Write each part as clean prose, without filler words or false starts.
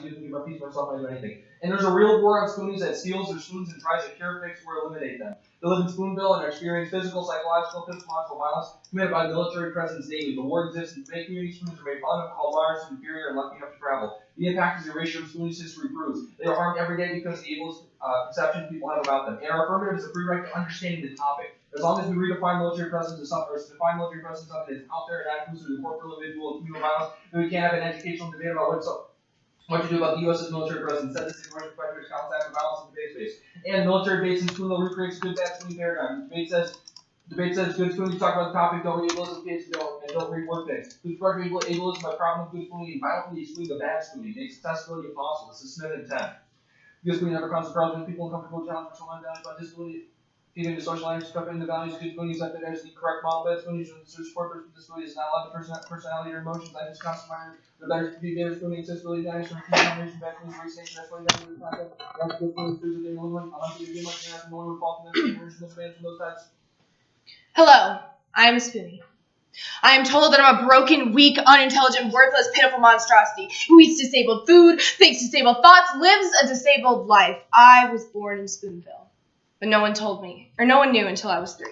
You can give a piece of myself, I do anything. And there's a real war on spoonies that steals their spoons and tries to cure, fix, or eliminate them. They live in Spoonville and experience physical, psychological, physiological violence committed by military presence daily. The war exists in many community spoons are made fun of, called large, inferior, and lucky enough to travel. The impact is erasure of spoonies history proves. They are harmed every day because of the ableist perception people have about them. And our affirmative is a prerequisite to understanding the topic. As long as we redefine military presence as something, or define military presence as something that's out there and not inclusive of corporate, individual, and communal violence, then we can't have an educational debate about what to do about the U.S.'s military presence, set the situation for predators, counteract the violence in the debate space. And military debates in Spoonville recreates good bad spooning paradigm. Debate says good spooning, talk about the topic, don't read ableism, kids don't read word things. Good spooning ableism by problem with good spooning and violently excluding the bad spooning. Makes accessibility impossible. This is Smith and 10. Good spooning never comes across when people uncomfortable challenge for values about disability. Feeding the social language, stuffing the values, good spooning is accepted as the correct model. Bad spooning should support person with disability is not allowed to personality or emotions. Life is constant minor. The better to be better spooning, accessibility, values, from combination, back to race, nation, that's why you have to do the content. You have to go through the day one. I'm not going to be much more no one would fall from them, original spans from those types. Hello, I am a Spoonie. I am told that I'm a broken, weak, unintelligent, worthless, pitiful monstrosity who eats disabled food, thinks disabled thoughts, lives a disabled life. I was born in Spoonville, but no one told me, or no one knew until I was 3.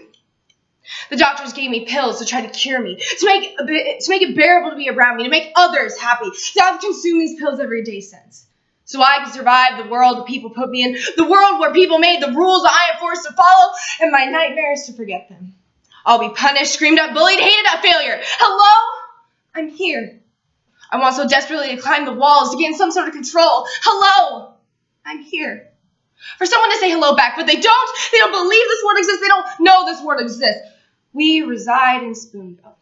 The doctors gave me pills to try to cure me, to make it bearable to be around me, to make others happy. So I've consumed these pills every day since. So I can survive the world that people put me in, the world where people made the rules that I am forced to follow, and my nightmare is to forget them. I'll be punished, screamed at, bullied, hated at, failure. Hello? I'm here. I want so desperately to climb the walls, to gain some sort of control. Hello? I'm here. For someone to say hello back, but they don't believe this world exists, they don't know this world exists. We reside in Spoonville,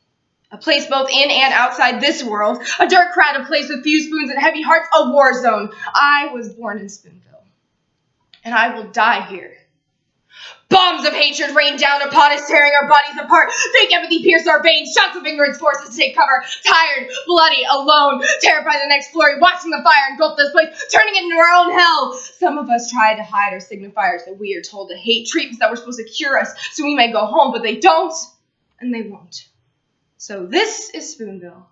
a place both in and outside this world, a dark, crowded place with few spoons and heavy hearts, a war zone. I was born in Spoonville, and I will die here. Bombs of hatred rain down upon us, tearing our bodies apart. Fake empathy pierce our veins. Shots of ignorance force us to take cover. Tired, bloody, alone, terrified of the next flurry, watching the fire engulf this place, turning it into our own hell. Some of us try to hide our signifiers that we are told to hate, treatments that were supposed to cure us so we may go home, but they don't, and they won't. So this is Spoonville.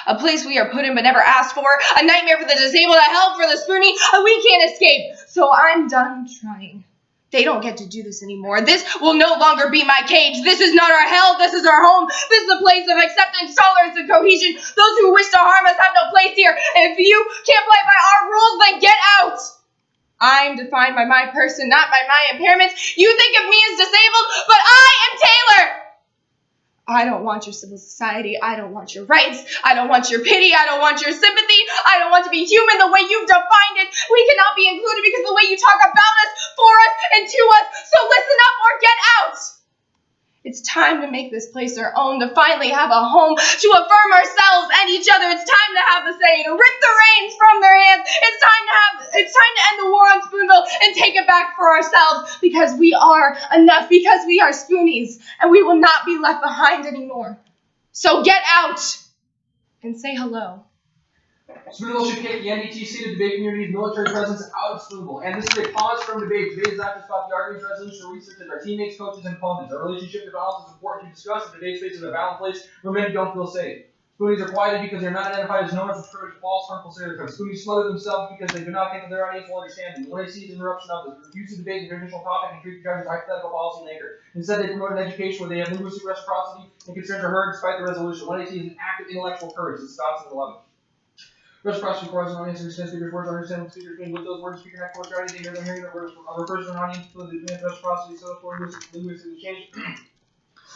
A place we are put in but never asked for. A nightmare for the disabled, a hell for the Spoonie. We can't escape. So I'm done trying. They don't get to do this anymore. This will no longer be my cage. This is not our hell. This is our home. This is a place of acceptance, tolerance, and cohesion. Those who wish to harm us have no place here. And if you can't play by our rules, then get out. I'm defined by my person, not by my impairments. You think of me as disabled, but I am Taylor. I don't want your civil society. I don't want your rights. I don't want your pity. I don't want your sympathy. I don't want to be human the way you've defined it. We cannot be included because of the way you talk about us, for us, and to us. So listen up or get out. It's time to make this place our own, to finally have a home, to affirm ourselves and each other. It's time to have the say, to rip the reins from their hands. It's time to end the war on Spoonville and take it back for ourselves, because we are enough, because we are Spoonies, and we will not be left behind anymore. So get out and say hello. Spoonville should kick the NDTC, the debate community's military presence, out of Spoonville. And this is a pause from debate. Debate is not just about the arguments, resolution, or research. It's our teammates, coaches, and opponents. Our relationship to violence is important to discuss. The debate space is a balanced place where many don't feel safe. Spoonies are quieted because they're not identified as known as spread false, harmful stereotypes. Spoonies smother themselves because they do not think that their audience will understand them. When they see the interruption of this, refuse to debate the traditional topic and treat the judge as a hypothetical policy maker. Instead, they promote an education where they have linguistic reciprocity and concerns are heard despite the resolution. What they see is an act of intellectual courage that stops at 11. Reciprocity requires an audience to understand speakers' words, understand what the speakers mean with those words, speaker next word, anything other than hearing the words refers to an audience to the demand reciprocity, so for linguistic change.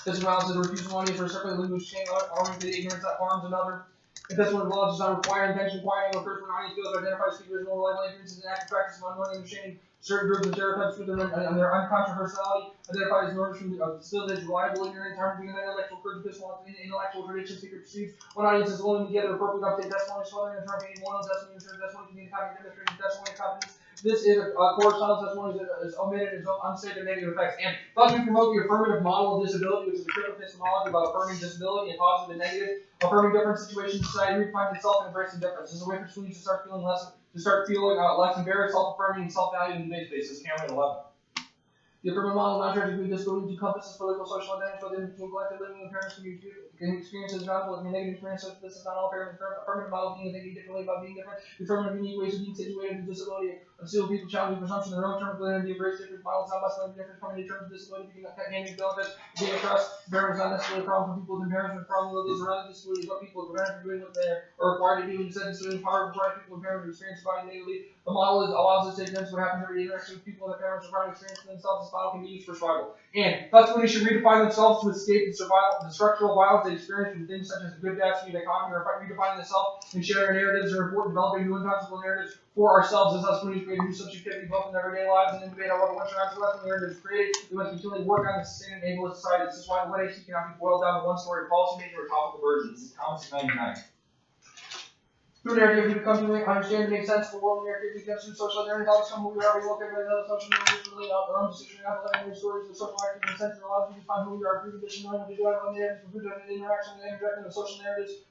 This allows the refusal audience for a separate linguistic change, arguing the ignorance that harms another. If this one of laws does not require intention, quieting refers to an audience fails to identify speakers' more reliable ignorance and active practice of unwilling understanding. Certain groups of stereotypes with their uncontroversiality identified as norms from facilitate reliable ignorance, harming the intellectual courage, intellectual tradition, speaker perceives. One audience is willing to gather appropriate update testimony, swallowing and trying one of testimony, testimony, community copy, demonstration, testimony, competence. This is a core style testimony that is omitted, is unsafe, and negative effects. And thus we promote the affirmative model of disability, which is a critical epistemology about affirming disability and positive and negative, affirming different situations in society, redefining itself and embracing difference. This is a way for students to start feeling less embarrassed, self-affirming, and self-valued in the debate space. This is Cameron 11. The affirmative model of non-judgment disability encompasses political, social, and identity within between collective living impairments can experience as valuable as negative experiences. This is not all fair. Affirmative model being thinking differently about being different. The affirmative unique ways of being situated with disability. Unstable people challenging presumption in their own terms, validity, embrace different models, not must be different from any terms of disability, being academic benefits, being a trust. Impairment is not necessarily a problem for people with impairments, but a problem with those around the disability. What people are prevented from doing what they are required to do. Instead, disability power requires people with impairment to experience the body negatively. The model allows us to take notice what happens every interaction with people with impairments or private experience for themselves. This model can be used for survival. And thus, when they should redefine themselves to escape the structural violence they experience from things such as the good destiny, the economy, or redefining themselves and sharing our narratives are important. Developing new unconscionable narratives for ourselves as us when we create new subjectivity both in everyday lives and in debate. However, once our intellectual narratives created, we must continually work on the sustained and ableist society. This is why the litigation cannot be boiled down to one story, policymaking, or topical version. This is Thomas 99. Through narrative, we become to understand and make sense of the world. Narrative becomes through social narrative, helps come who we are, we look at other social narratives, relate out our own decision, not letting their stories, the social actions, and sense of allows you to define who we are, precondition, knowing what to do, out of narratives, for food, interaction, and interacting with social narratives,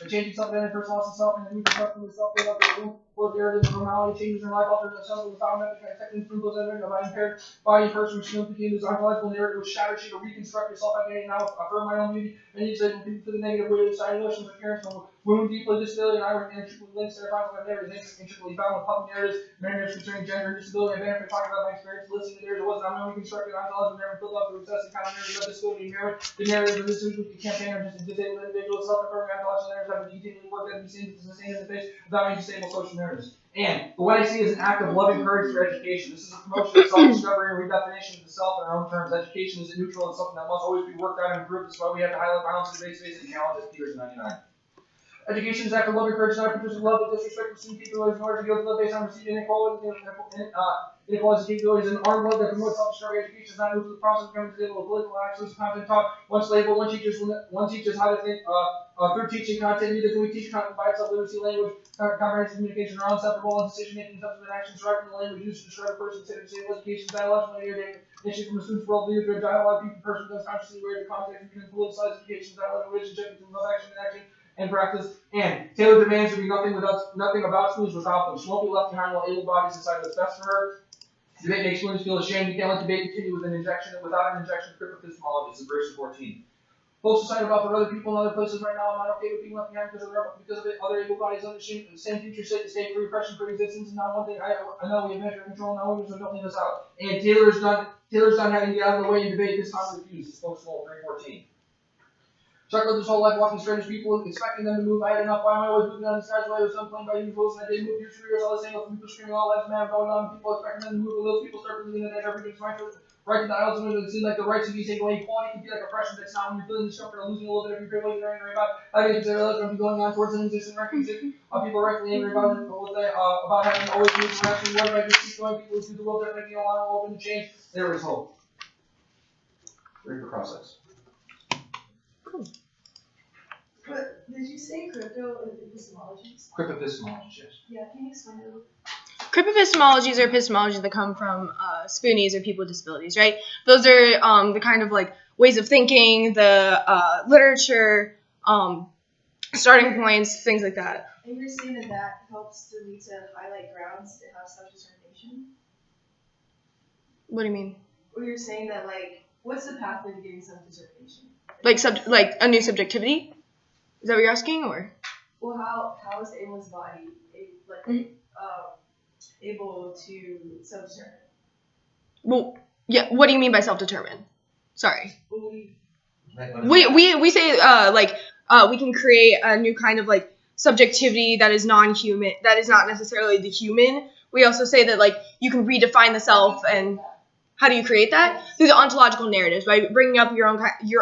changing self-identity, personal self, and the new perception of self, build up the room, both narratives, normality, changes in life, alters themselves with found effective influence, and about impaired body, person, which became this ontological narrative, which shatters you to reconstruct your self-identity, now affirm my own beauty, and use it to the negative way of society, notions of parents, wound deeply disability, and I were intricately linked to their possible narratives, intricately bound with puppy narratives concerning gender and disability. I benefit talking about my experience listening to theirs. It wasn't I'm only constructed ontology, never filled up with obsessive kind of narrative of disability inherent. The narrative of this weekly campaign are just disabled individuals, self-affirming ontology narratives have to continually work at be seen to sustain in the face without any disabled social narratives. And what I see is an act of loving courage for education. This is a promotion of self-discovery and redefinition of the self in our own terms. Education isn't neutral and something that must always be worked on and improved. That's why we have to highlight violence, debate, space, and challenges. Peters 99. Education is act of loving courage, not producing love and disrespect between people in order to go to love based on receiving inequality, inequalities, capabilities, and armed love that promotes self-discovery. Education is not new to the process of becoming disabled. Political actions, content taught, once labeled, one teaches how to think through teaching content. Neither can we teach content by itself. Literacy, language, comprehensive communication are inseparable, and decision-making subsequent actions derived from the language used to describe a person. Disabled education, dialogical narrative, issue from a student's worldview to a dialogue. People, person does consciously aware of the context between politicized education, dialogue, relationship between love, action, and action. And practice, and Taylor demands to be nothing about schools without them. She won't be left behind while able bodies decide what's best for her. Debate makes students feel ashamed. You can't let debate continue without an injection of critical epistemology. This is verse 14. Folks decide about their other people in other places right now. I'm not okay with being left behind because of other able bodies on the same future state, the state for repression, for existence. And not one thing I know we have measure control now, so don't leave us out. And Taylor's done having to get out of the way and debate this time refused. Folks, 314. Struggled this whole life walking strange people, expecting them to move. I had enough. Why am I always moving on the skies? Why was some playing by usuals and I didn't move? Your careers, all the same. People screaming all lives matter going on. People expecting them to move. Those people start believing that everything's right to the aisles. It seems like the right to be taken away. Equality can be like oppression. That's not when you're feeling discomfort or losing a little bit of your privilege. You're angry about. I think consider those going to be going on towards an existing recognition. People are rightfully angry about having to always move direction. What if I just keep going? People who see the world differently, a lot of open to change. There is hope. Read the process. Cool. But did you say crypto epistemologies? Crypto-epistemologies, yes. Yeah, can you explain it? Crypto-epistemologies are epistemologies that come from spoonies or people with disabilities, right? Those are the kind of like ways of thinking, the literature, starting points, things like that. And you're saying that helps to lead to highlight grounds to have self-determination? What do you mean? Or you're saying that what's the pathway to getting self-determination? Like a new subjectivity? Is that what you're asking, or? Well, how is the ableist body able to self-determine? Well, yeah. What do you mean by self-determine? Sorry. Well, We say we can create a new kind of like subjectivity that is non-human, that is not necessarily the human. We also say that you can redefine the self. And how do you create that? Through the ontological narratives, by bringing up your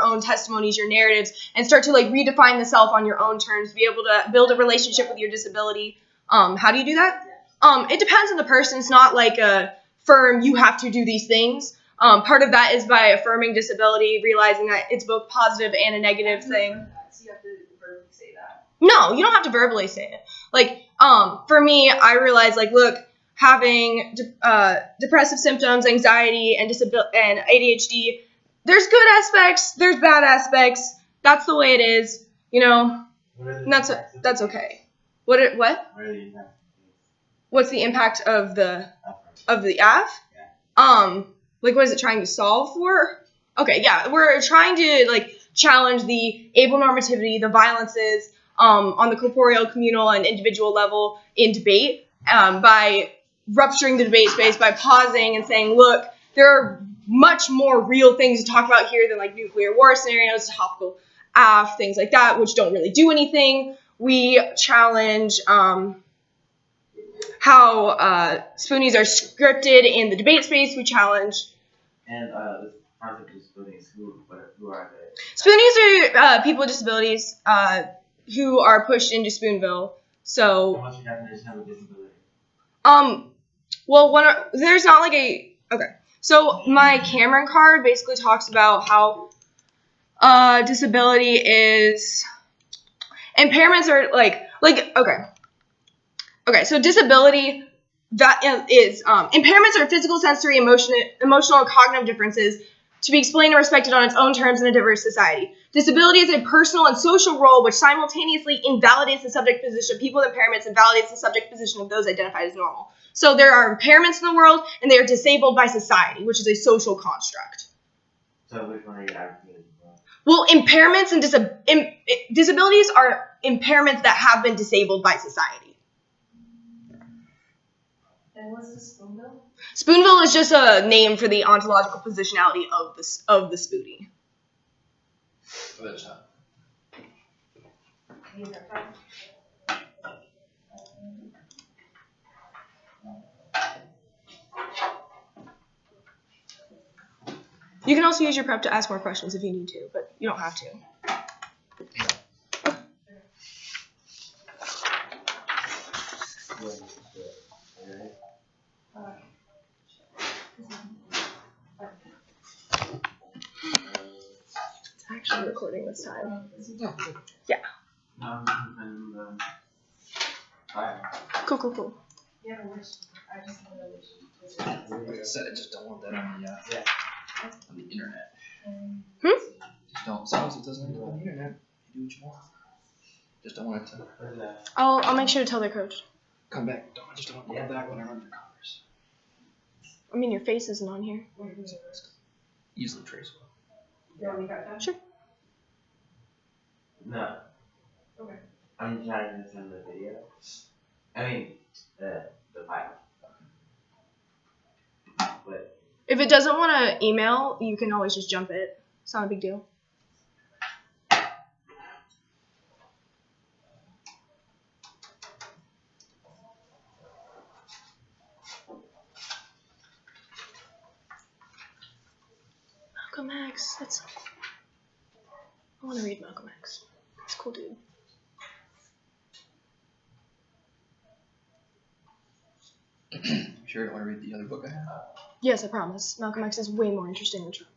own testimonies, your narratives, and start to redefine the self on your own terms. Be able to build a relationship with your disability. How do you do that? It depends on the person. It's not like a firm, you have to do these things. Part of that is by affirming disability, realizing that it's both positive and a negative thing. So you have to verbally say that. No, you don't have to verbally say it. For me, I realized look, having depressive symptoms, anxiety, and and ADHD, there's good aspects, there's bad aspects. That's the way it is, and that's okay. What? What's the impact of the AF? Like, what is it trying to solve for? Okay, yeah, we're trying to, like, challenge the ablenormativity, the violences, on the corporeal, communal, and individual level in debate, by rupturing the debate space, by pausing and saying, look, there are much more real things to talk about here than, like, nuclear war scenarios, topical AF, things like that, which don't really do anything. We challenge, how spoonies are scripted in the debate space. We challenge. And this concept of spoonies, who are they? Spoonies are people with disabilities who are pushed into Spoonville. So. What's your definition of a disability? Well, there's not like a. Okay. So my Cameron card basically talks about how disability is. Impairments are okay. So disability, that is impairments are physical, sensory, emotional, and cognitive differences to be explained and respected on its own terms in a diverse society. Disability is a personal and social role which simultaneously invalidates the subject position of people with impairments and validates the subject position of those identified as normal. So there are impairments in the world, and they are disabled by society, which is a social construct. So which one are you advocating for? Well, impairments and disabilities are impairments that have been disabled by society. And what's the Spoonville? Spoonville is just a name for the ontological positionality of the spoonie. You can also use your prep to ask more questions if you need to, but you don't have to. It's actually recording this time. Yeah. Cool. Yeah, I wish. I just want to wish. Like I said, I just don't want that on the internet. Just don't. As long as it doesn't end up on the internet, you do what you want. Just don't want it to. I'll make sure to tell their coach. Come back. I just don't want to go back when I run your covers. I mean, your face isn't on here. Easily traceable. You want me to cut that? Sure. No. Okay. I'm trying to send the video. I mean, the file. But If it doesn't want to email, you can always just jump it. It's not a big deal. Malcolm X. I want to read Malcolm X. That's a cool dude. Sure, you don't want to read the other book I have? Yes, I promise. Malcolm X is way more interesting than Trump.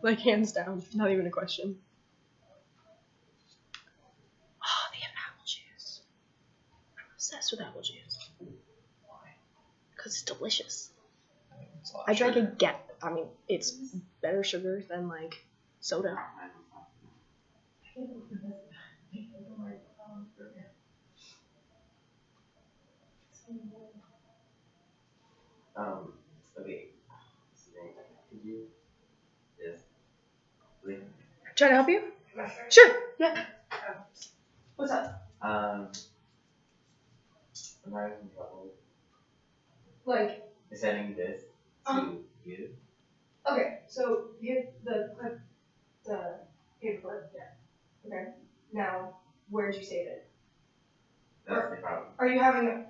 Like, hands down. Not even a question. Oh, they have apple juice. I'm obsessed with apple juice. Why? Because it's delicious. It's a lot I of drank sugar. I mean, it's better sugar than, like, soda. Okay. Could you just link? Try to help you? Sure. Yeah. What's up? I'm having trouble Like, sending this to you. okay, so hit the clip, the paperclip. Yeah. Okay. Now, where did you save it? That's the problem. Are you having?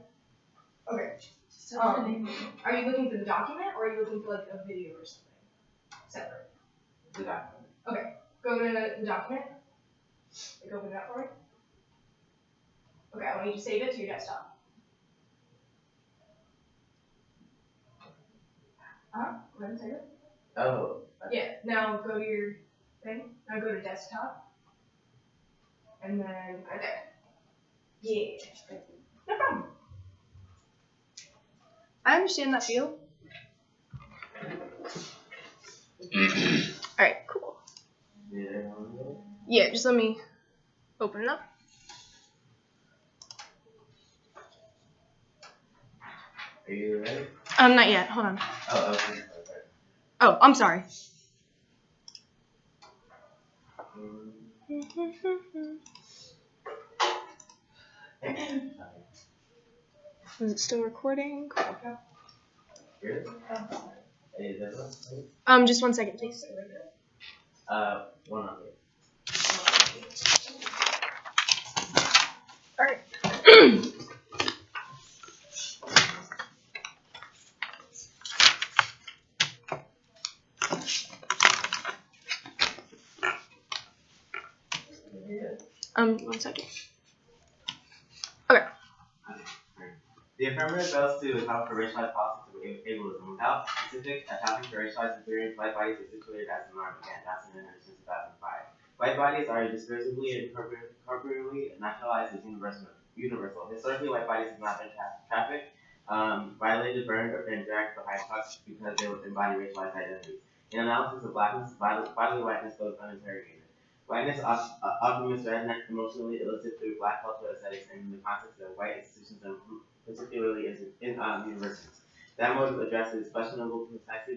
Okay. So what's the name of it? Are you looking for the document, or are you looking for like a video or something separate? The document. Go to the document. Like, open it up for me. Okay, I want you to save it to your desktop. Go ahead and save it. Oh. Yeah. Now go to your thing. Now go to desktop. And then right there. Yeah. No problem. I understand that feel. Alright, cool. Yeah, just let me open it up. Are you ready? Not yet. Hold on. Oh, okay. Oh, I'm sorry. Is it still recording? Really? Hey, that's Just 1 second, please. one of it. All right. Yeah. 1 second. The affirmative goes to account for racialized politics of ableism. Without specific accounting for racialized experience, white bodies are situated as the norm again. Johnson and Henderson, 2005. White bodies are discursively and appropriately nationalized as universal. Historically, white bodies have not been trafficked, violated, burned, or been dragged behind trucks because they would embody racialized identities. In analysis of blackness, bodily whiteness goes uninterrogated. Whiteness often misread and emotionally elicited through black cultural aesthetics and in the context of white institutions and particularly in universities. That mode of address is questionable precisely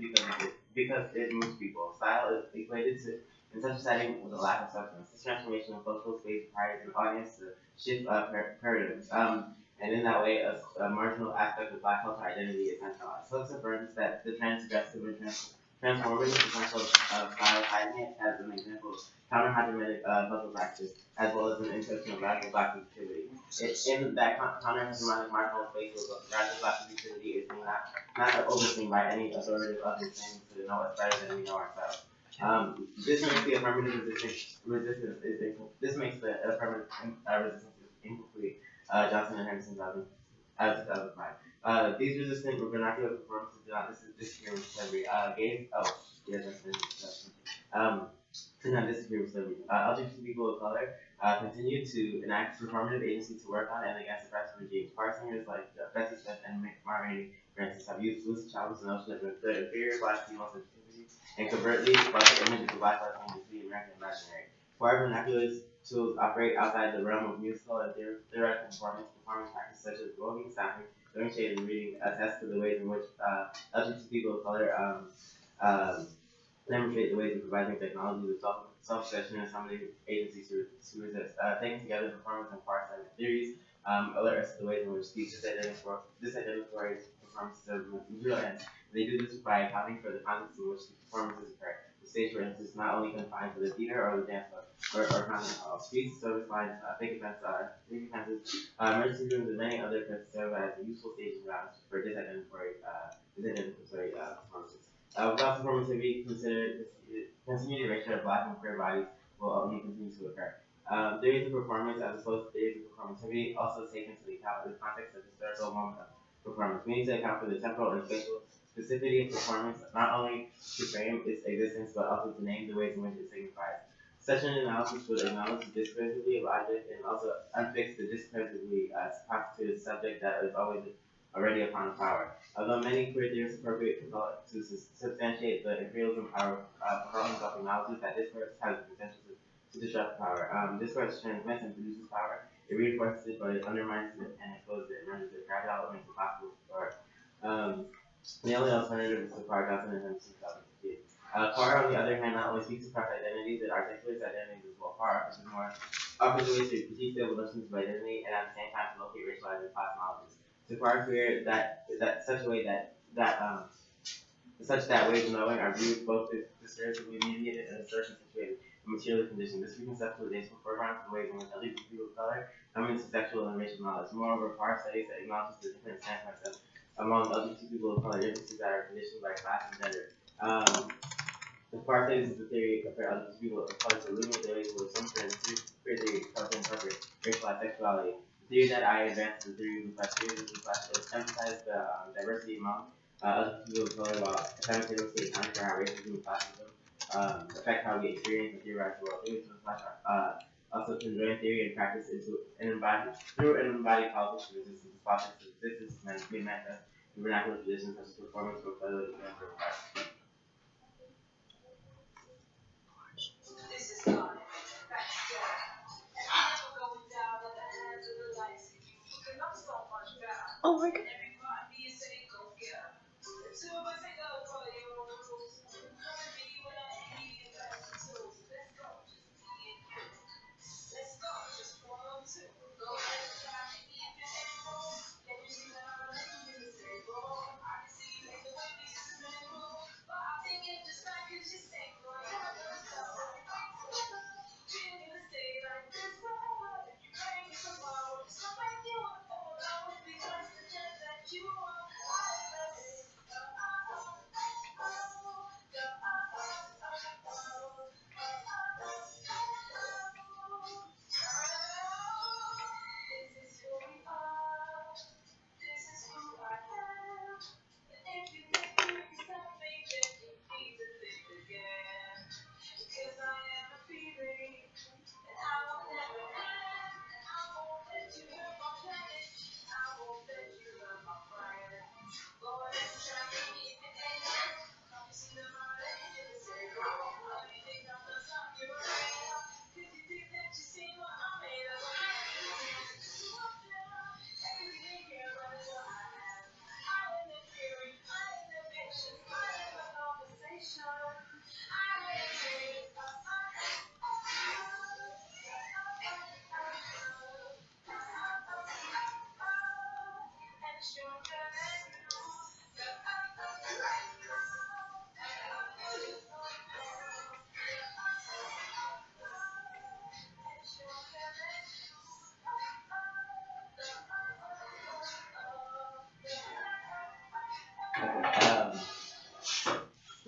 because it moves people. Style is equated to, in such a setting, with a lack of substance. This transformation of cultural space requires an audience to shift paradigms. And in that way, a marginal aspect of black cultural identity is centralized. Hooks affirms that the transgressive and transformative potential of style, citing it as an example of counter-hegemonic cultural practice, as well as an intersection of radical black sensitivity. In that counter-hegemonic marginal space, radical black sensitivity is not overseen by any authoritative others claiming to know us better than we know ourselves. This makes the affirmative resistance incomplete. Johnson and Henderson, 2005. These resistant vernacular performances do not disappear with slavery. Could not disappear with slavery. LGBT people of color continue to enact performative agency to work on and against oppressive regimes. Park singers like Bessie Smith and Marraine Francis have used loose challenge the notion of the inferior black female sensitivity and covertly spark the image of black life into the American imaginary. While vernacular tools operate outside the realm of musical and theoretical performance practices such as voguing, sounding, throwing shade, and reading attest to the ways in which LGBT people of color demonstrate the ways of providing technologies of self-expression and summoning agencies to resist. Taken together, performance and far-sighted theories alert us to the ways in which these disidentified performances serve material ends. They do this by accounting for the context in which the performances occur. The stage, for instance, is not only confined to the theater or the dance floor or concert hall. Streets, service lines, big fences, emergency rooms, and many other places serve as useful staging grounds for disidentified performances. Without performativity, continued erasure of black and queer bodies will only continue to occur. Theories of performance, as opposed to theories of performativity, also take into account the context of historical moment of performance. We need to account for the temporal and spatial specificity of performance, not only to frame its existence, but also to name the ways in which it signifies. Such an analysis would acknowledge the discursively of object and also unfix the discursively constituted subject that is already upon power. Although many queer theorists appropriate to substantiate the imperialism power, performance of acknowledges that discourse has the potential to disrupt power. Discourse transmits and produces power. It reinforces it, but it undermines it and exposes it and renders it fragile elements impossible for the only alternative is to power Johnson and Henderson 2015. Power, on the other hand, not only speaks across identities, it articulates identities as well. Power offers ways to critique the notions of identity and at the same time to locate racialized and class knowledges. To power queer that such a way such that ways of knowing are viewed both discursively mediated and assertion situated in materially conditioned. This reconceptualization foregrounds the ways in which LGBT people of color come into sexual and racial knowledge. Moreover, power studies that acknowledges the different standpoints among LGBT people of color, differences that are conditioned by class and gender. The power studies is the theory of LGBT people of color to illuminate the ways in which some queer theory comes to interpret racialized sexuality. The theory that I advanced is the theory of the emphasizes the diversity among LGBT people of color while simultaneously accounting for how racism and classism affect how we experience and theorize the world. Theories of the also conjoin theory and practice into an embodied politics of resistance. Politics of resistance is made manifest in vernacular traditions such as performance or fidelity and art. Oh my god.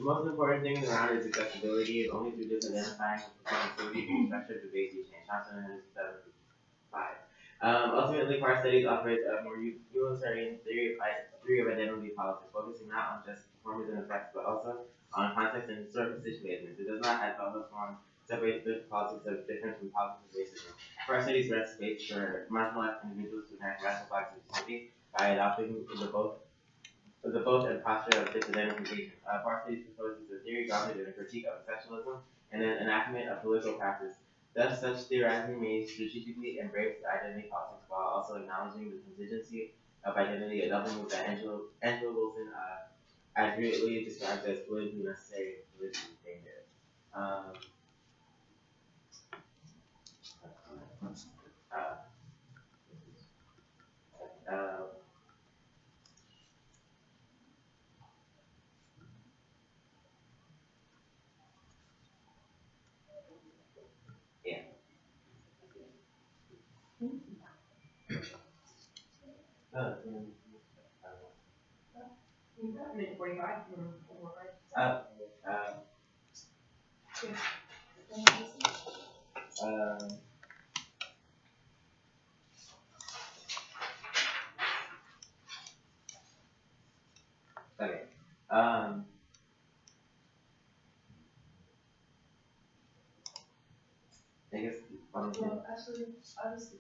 The most important thing around is accessibility. Only through this identifying performativity can structure debate change. Johnson and 705. Ultimately, car studies operate a more utilitarian theory of identity politics, focusing not on just performance and effects, but also on context and historical situations. It does not, as other forms, separate the politics of difference from politics of racism. Car studies rest space for marginalized individuals to enact racial flags of society by adopting the both and posture of disidentification. Car studies proposes a theory grounded in a critique of exceptionalism and an enactment of political practice. Thus, such theorizing may strategically embrace identity politics while also acknowledging the contingency of identity, a double move that Angela Wilson accurately describes as politically necessary, politically dangerous. Yeah. Minute 45. Okay. I guess Well, actually, obviously.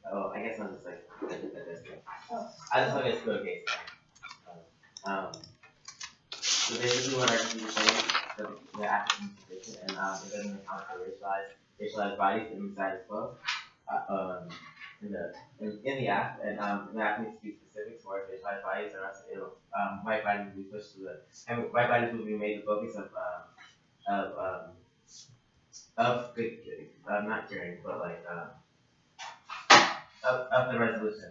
Oh, I guess I'm just like at this thing. Oh. I just want to go case. So basically, what our team is saying, the active position, and it doesn't account for racialized bodies inside as well. In the act, and the act needs to be specific to where racialized bodies are also white bodies will be pushed to white bodies will be made the focus of not curing, but like of the resolution.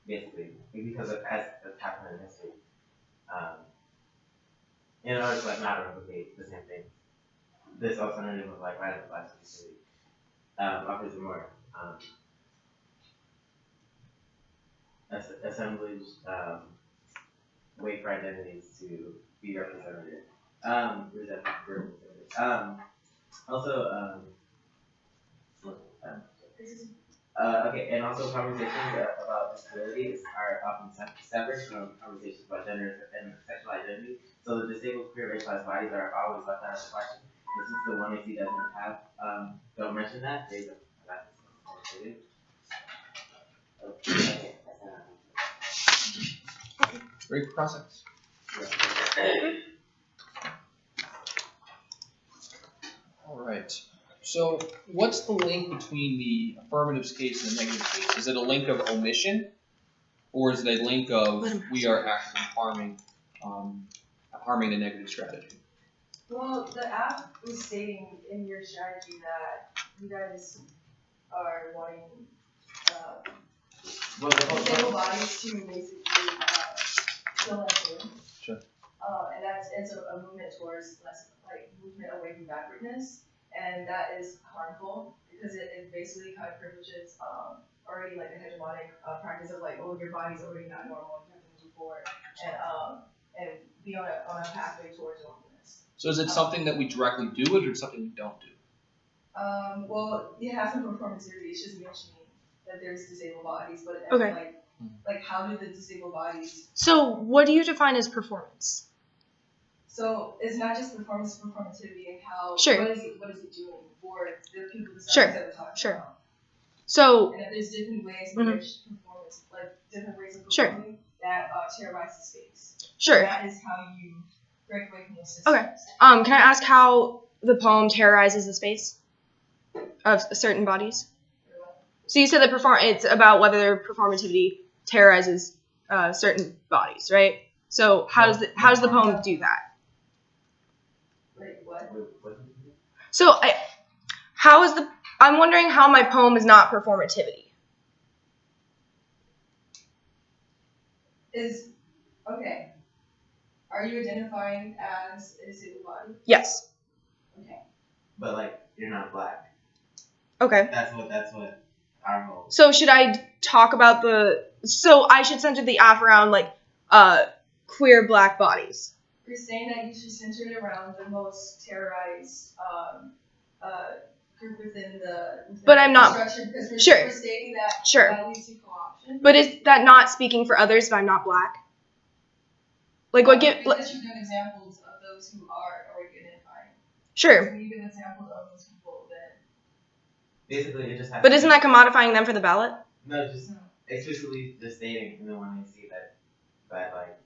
Basically, because of as happened in history. In order to like not replicate the same thing. This alternative of like radical plasticity offers a more assemblage way for identities to be represented. Also, okay, and also conversations about disabilities are often separate from conversations about gender and sexual identity. So the disabled, queer, racialized bodies are always left out of the question. This is the one they see doesn't have, don't mention that. They don't. Okay. Great process. All right. So, what's the link between the affirmative case and the negative case? Is it a link of omission, or is it a link of we are actually harming the negative strategy? Well, the app was stating in your strategy that you guys are wanting disabled bodies to basically fill that in. Sure. And it's a movement towards movement away from backwardness, and that is harmful because it basically kind of privileges already like a hegemonic practice of like, oh, your body's already not normal, you have to move forward and be on a pathway towards normalness. So is it something that we directly do it, or something we don't do? Well, it has some performativity. It's just mentioning that there's disabled bodies, but Okay. like how do the disabled bodies? So what do you define as performance? So it's not just performance, it's performativity and how Sure. what is it doing for the people that Sure. we're talking Sure. about. So And if there's different ways in which performance, like different ways of Sure. performing that terrorize the space. sure. That is how you break away from those systems. Okay. Can I ask how the poem terrorizes the space of certain bodies? So you said that it's about whether performativity terrorizes certain bodies, right? So how does the poem do that? Wait, what? So I'm wondering how my poem is not performativity. Okay. Are you identifying as a disabled body? Yes. Okay. But like, you're not black. Okay. That's what our whole. So should I talk about so I should center the app around like queer black bodies. We're saying that you should center it around the most terrorized group within the But I'm not structure, because we're sure. stating that Sure. that leads to co-option. But is that not speaking for others if I'm not black? Like what give? Because you're giving examples of those who are already identifying. Sure. So you give examples of those people, then. Basically, it just has. But isn't that commodifying them for the ballot? No, just explicitly just stating, when I see that like.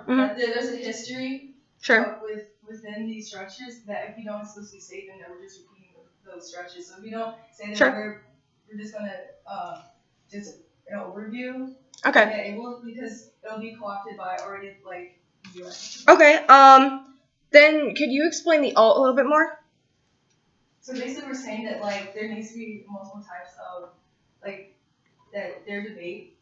That there's a history. Sure. Within these structures, that if you don't explicitly state them, that we're just repeating those structures. So if you don't say that, Sure. we're just gonna just an overview. Okay. Yeah, it will, because it'll be co-opted by already like the US. Okay. Then could you explain the alt a little bit more? So basically, we're saying that like there needs to be multiple types of like that their debate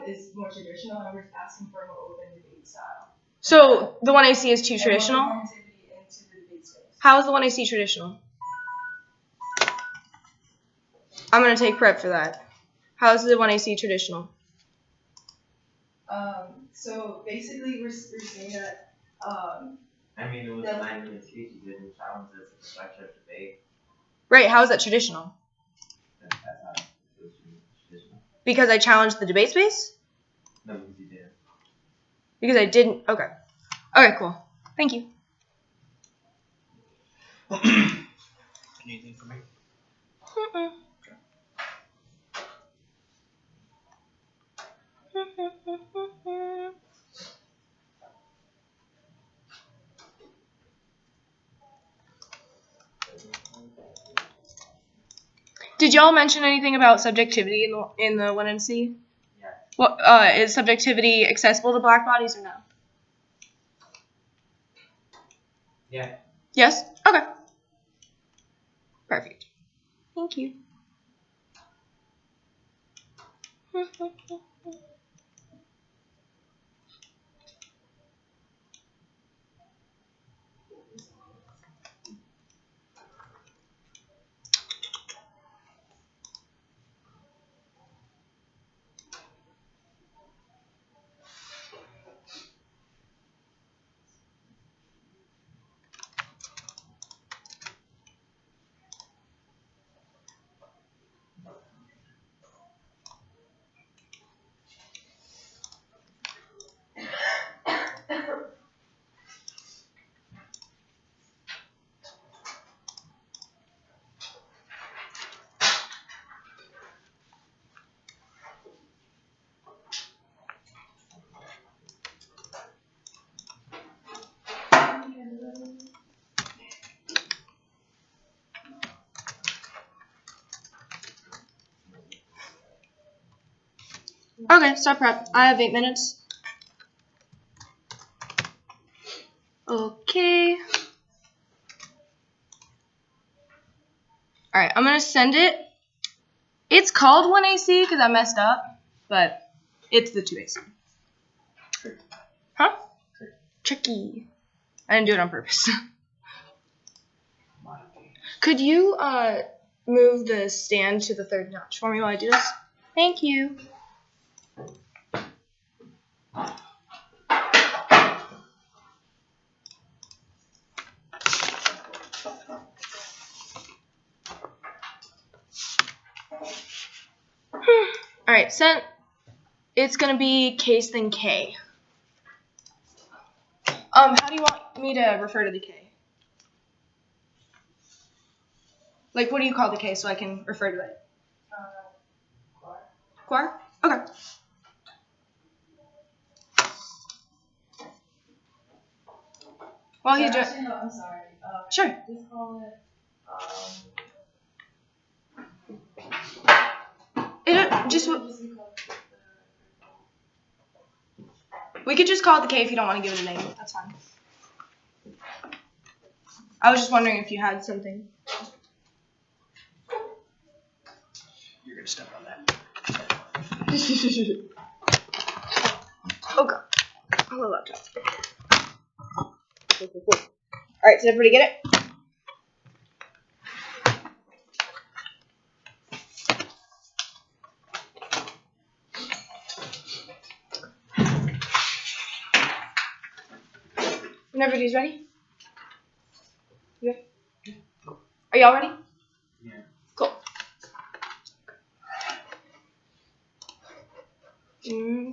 is more traditional, and we're asking for a more open debate style. So the one I see is too traditional. More performativity into the debate space. How is the one I see traditional? I'm gonna take prep for that. How is the one I see traditional? So basically, we're saying that it was 9 minute speech. You didn't challenge this structure of debate. Right. How is that traditional? That's not traditional. Because I challenged the debate space? No, because you didn't. Because I didn't. Okay. Okay. Cool. Thank you. Anything for me? Did y'all mention anything about subjectivity in the 1NC? Yeah. What is subjectivity accessible to black bodies or no? Yeah. Yes? Okay. Perfect. Thank you. Okay, start prep. I have 8 minutes. Okay. Alright, I'm gonna send it. It's called 1AC because I messed up, but it's the 2AC. Huh? Tricky. I didn't do it on purpose. Could you move the stand to the 3rd notch for me while I do this? Thank you. Alright, sent. It's gonna be case then K. How do you want me to refer to the K? Like, what do you call the K so I can refer to it? Quar? Okay. While he's doing. Actually, no, I'm sorry. Sure. Just call It just. We could just call it the K if you don't want to give it a name. That's fine. I was just wondering if you had something. You're gonna step on that. Oh god. Hello, laptop. Alright, did everybody get it? Everybody's ready? You good? Are y'all ready? Yeah. Cool.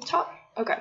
Top. Okay.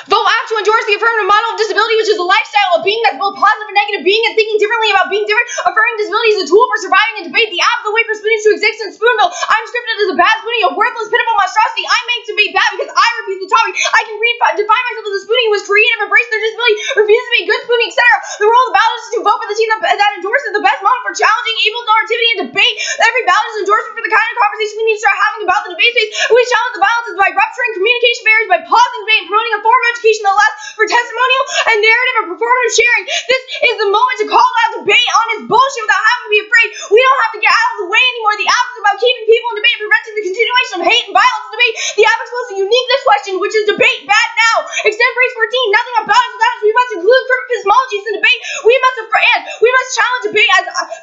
Vote act to endorse the affirmative model of disability, which is a lifestyle of being that's both positive and negative being and thinking differently about being different. Affirming disability is a tool for surviving and debate. The app is the way for spoonies to exist in Spoonville. I'm scripted as a bad spoonie, a worthless, pitiful monstrosity. I make debate bad because I refuse the topic. I can define myself as a spoonie who is creative, embrace their disability, refuses to be a good spoonie, etc. The role of the ballot is to vote for the team that endorses the best model for challenging able normativity and debate. Every ballot is endorsement for the kind of conversation we need to start having about the debate space. We challenge the violence by rupturing communication barriers, by pausing debate and promoting a form of education that allows for testimonial and narrative and performative sharing. This is the moment to call out debate on this bullshit without having to be afraid. We don't have to get out of the way anymore. The app is about keeping people in debate and preventing the continuation of hate and violence in debate. The app is supposed to unique this question, which is debate bad now. Extend race 14, nothing about it without us. We must include epistemologies in debate. We must challenge debate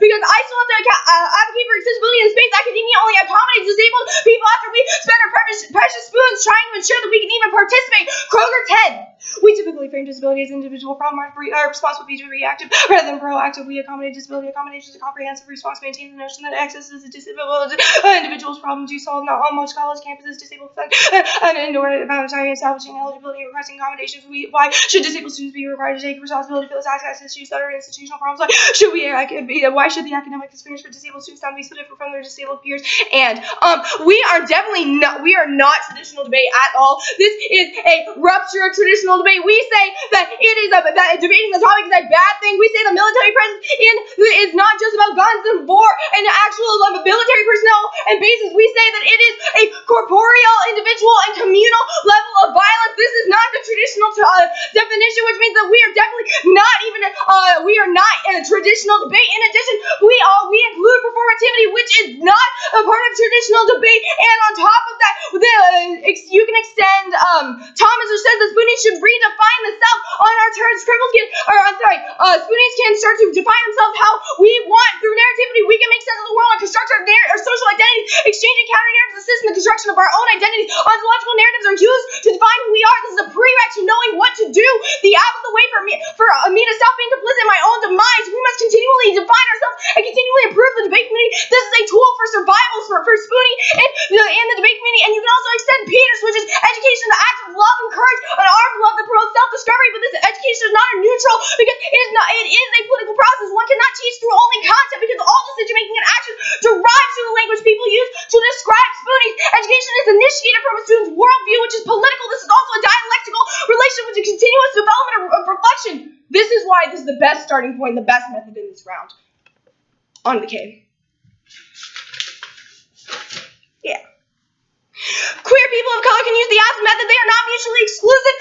because I still have to advocate for accessibility in space. Academia only accommodates disabled people after we spend our precious spoons trying to ensure that we can even participate. Kroger 10. We typically frame disability as an individual problem. Our response would be to reactive rather than proactive. We accommodate disability. Accommodation is a comprehensive response, maintaining the notion that access is a disabled individual's problem to solve. Not on most college campuses, disabled an inordinate amount of time establishing eligibility and requesting accommodations. Why should disabled students be required to take responsibility for those access issues that are institutional problems? Why should the academic experience for disabled students not be so different from their disabled peers? And we are not traditional debate at all. This is a rupture of traditional debate. We say that that debating the topic is a bad thing. We say the military presence is not just about guns and war and actual military personnel and bases. We say that it is a corporeal, individual, and communal level of violence. This is not the traditional definition, which means that we are definitely not even we are not in a traditional debate. In addition, we include performativity, which is not a part of traditional debate. And on top of that, you can extend Thomas, who says that spoonies should redefine the self on our terms. Spoonies can start to define themselves how we want through narrativity. We can make sense of the world and construct our social identity, exchanging counter narratives assist in the construction of our own identity. Ontological narratives are used to define who we are. This is a prereq to knowing what to do. The app is the way for me to stop being complicit in my own demise. We must continually define ourselves and continually improve the debate community. This is a tool for survival for Spoonie and the debate community. And you can also extend Peters, which is education, the act of love and courage, an art of love that promotes self-discovery. But this education is not a neutral because it is a political process. One cannot teach through only content because all decision-making and action derives from the language people use to describe Spoonies. Education is initiated from a student's worldview, which is political. This is also a dialectical relationship with a continuous development of reflection. This is why this is the best starting point, the best method in this round. On to the K. Yeah. Queer people of color can use the ASP method. They are not mutually exclusive.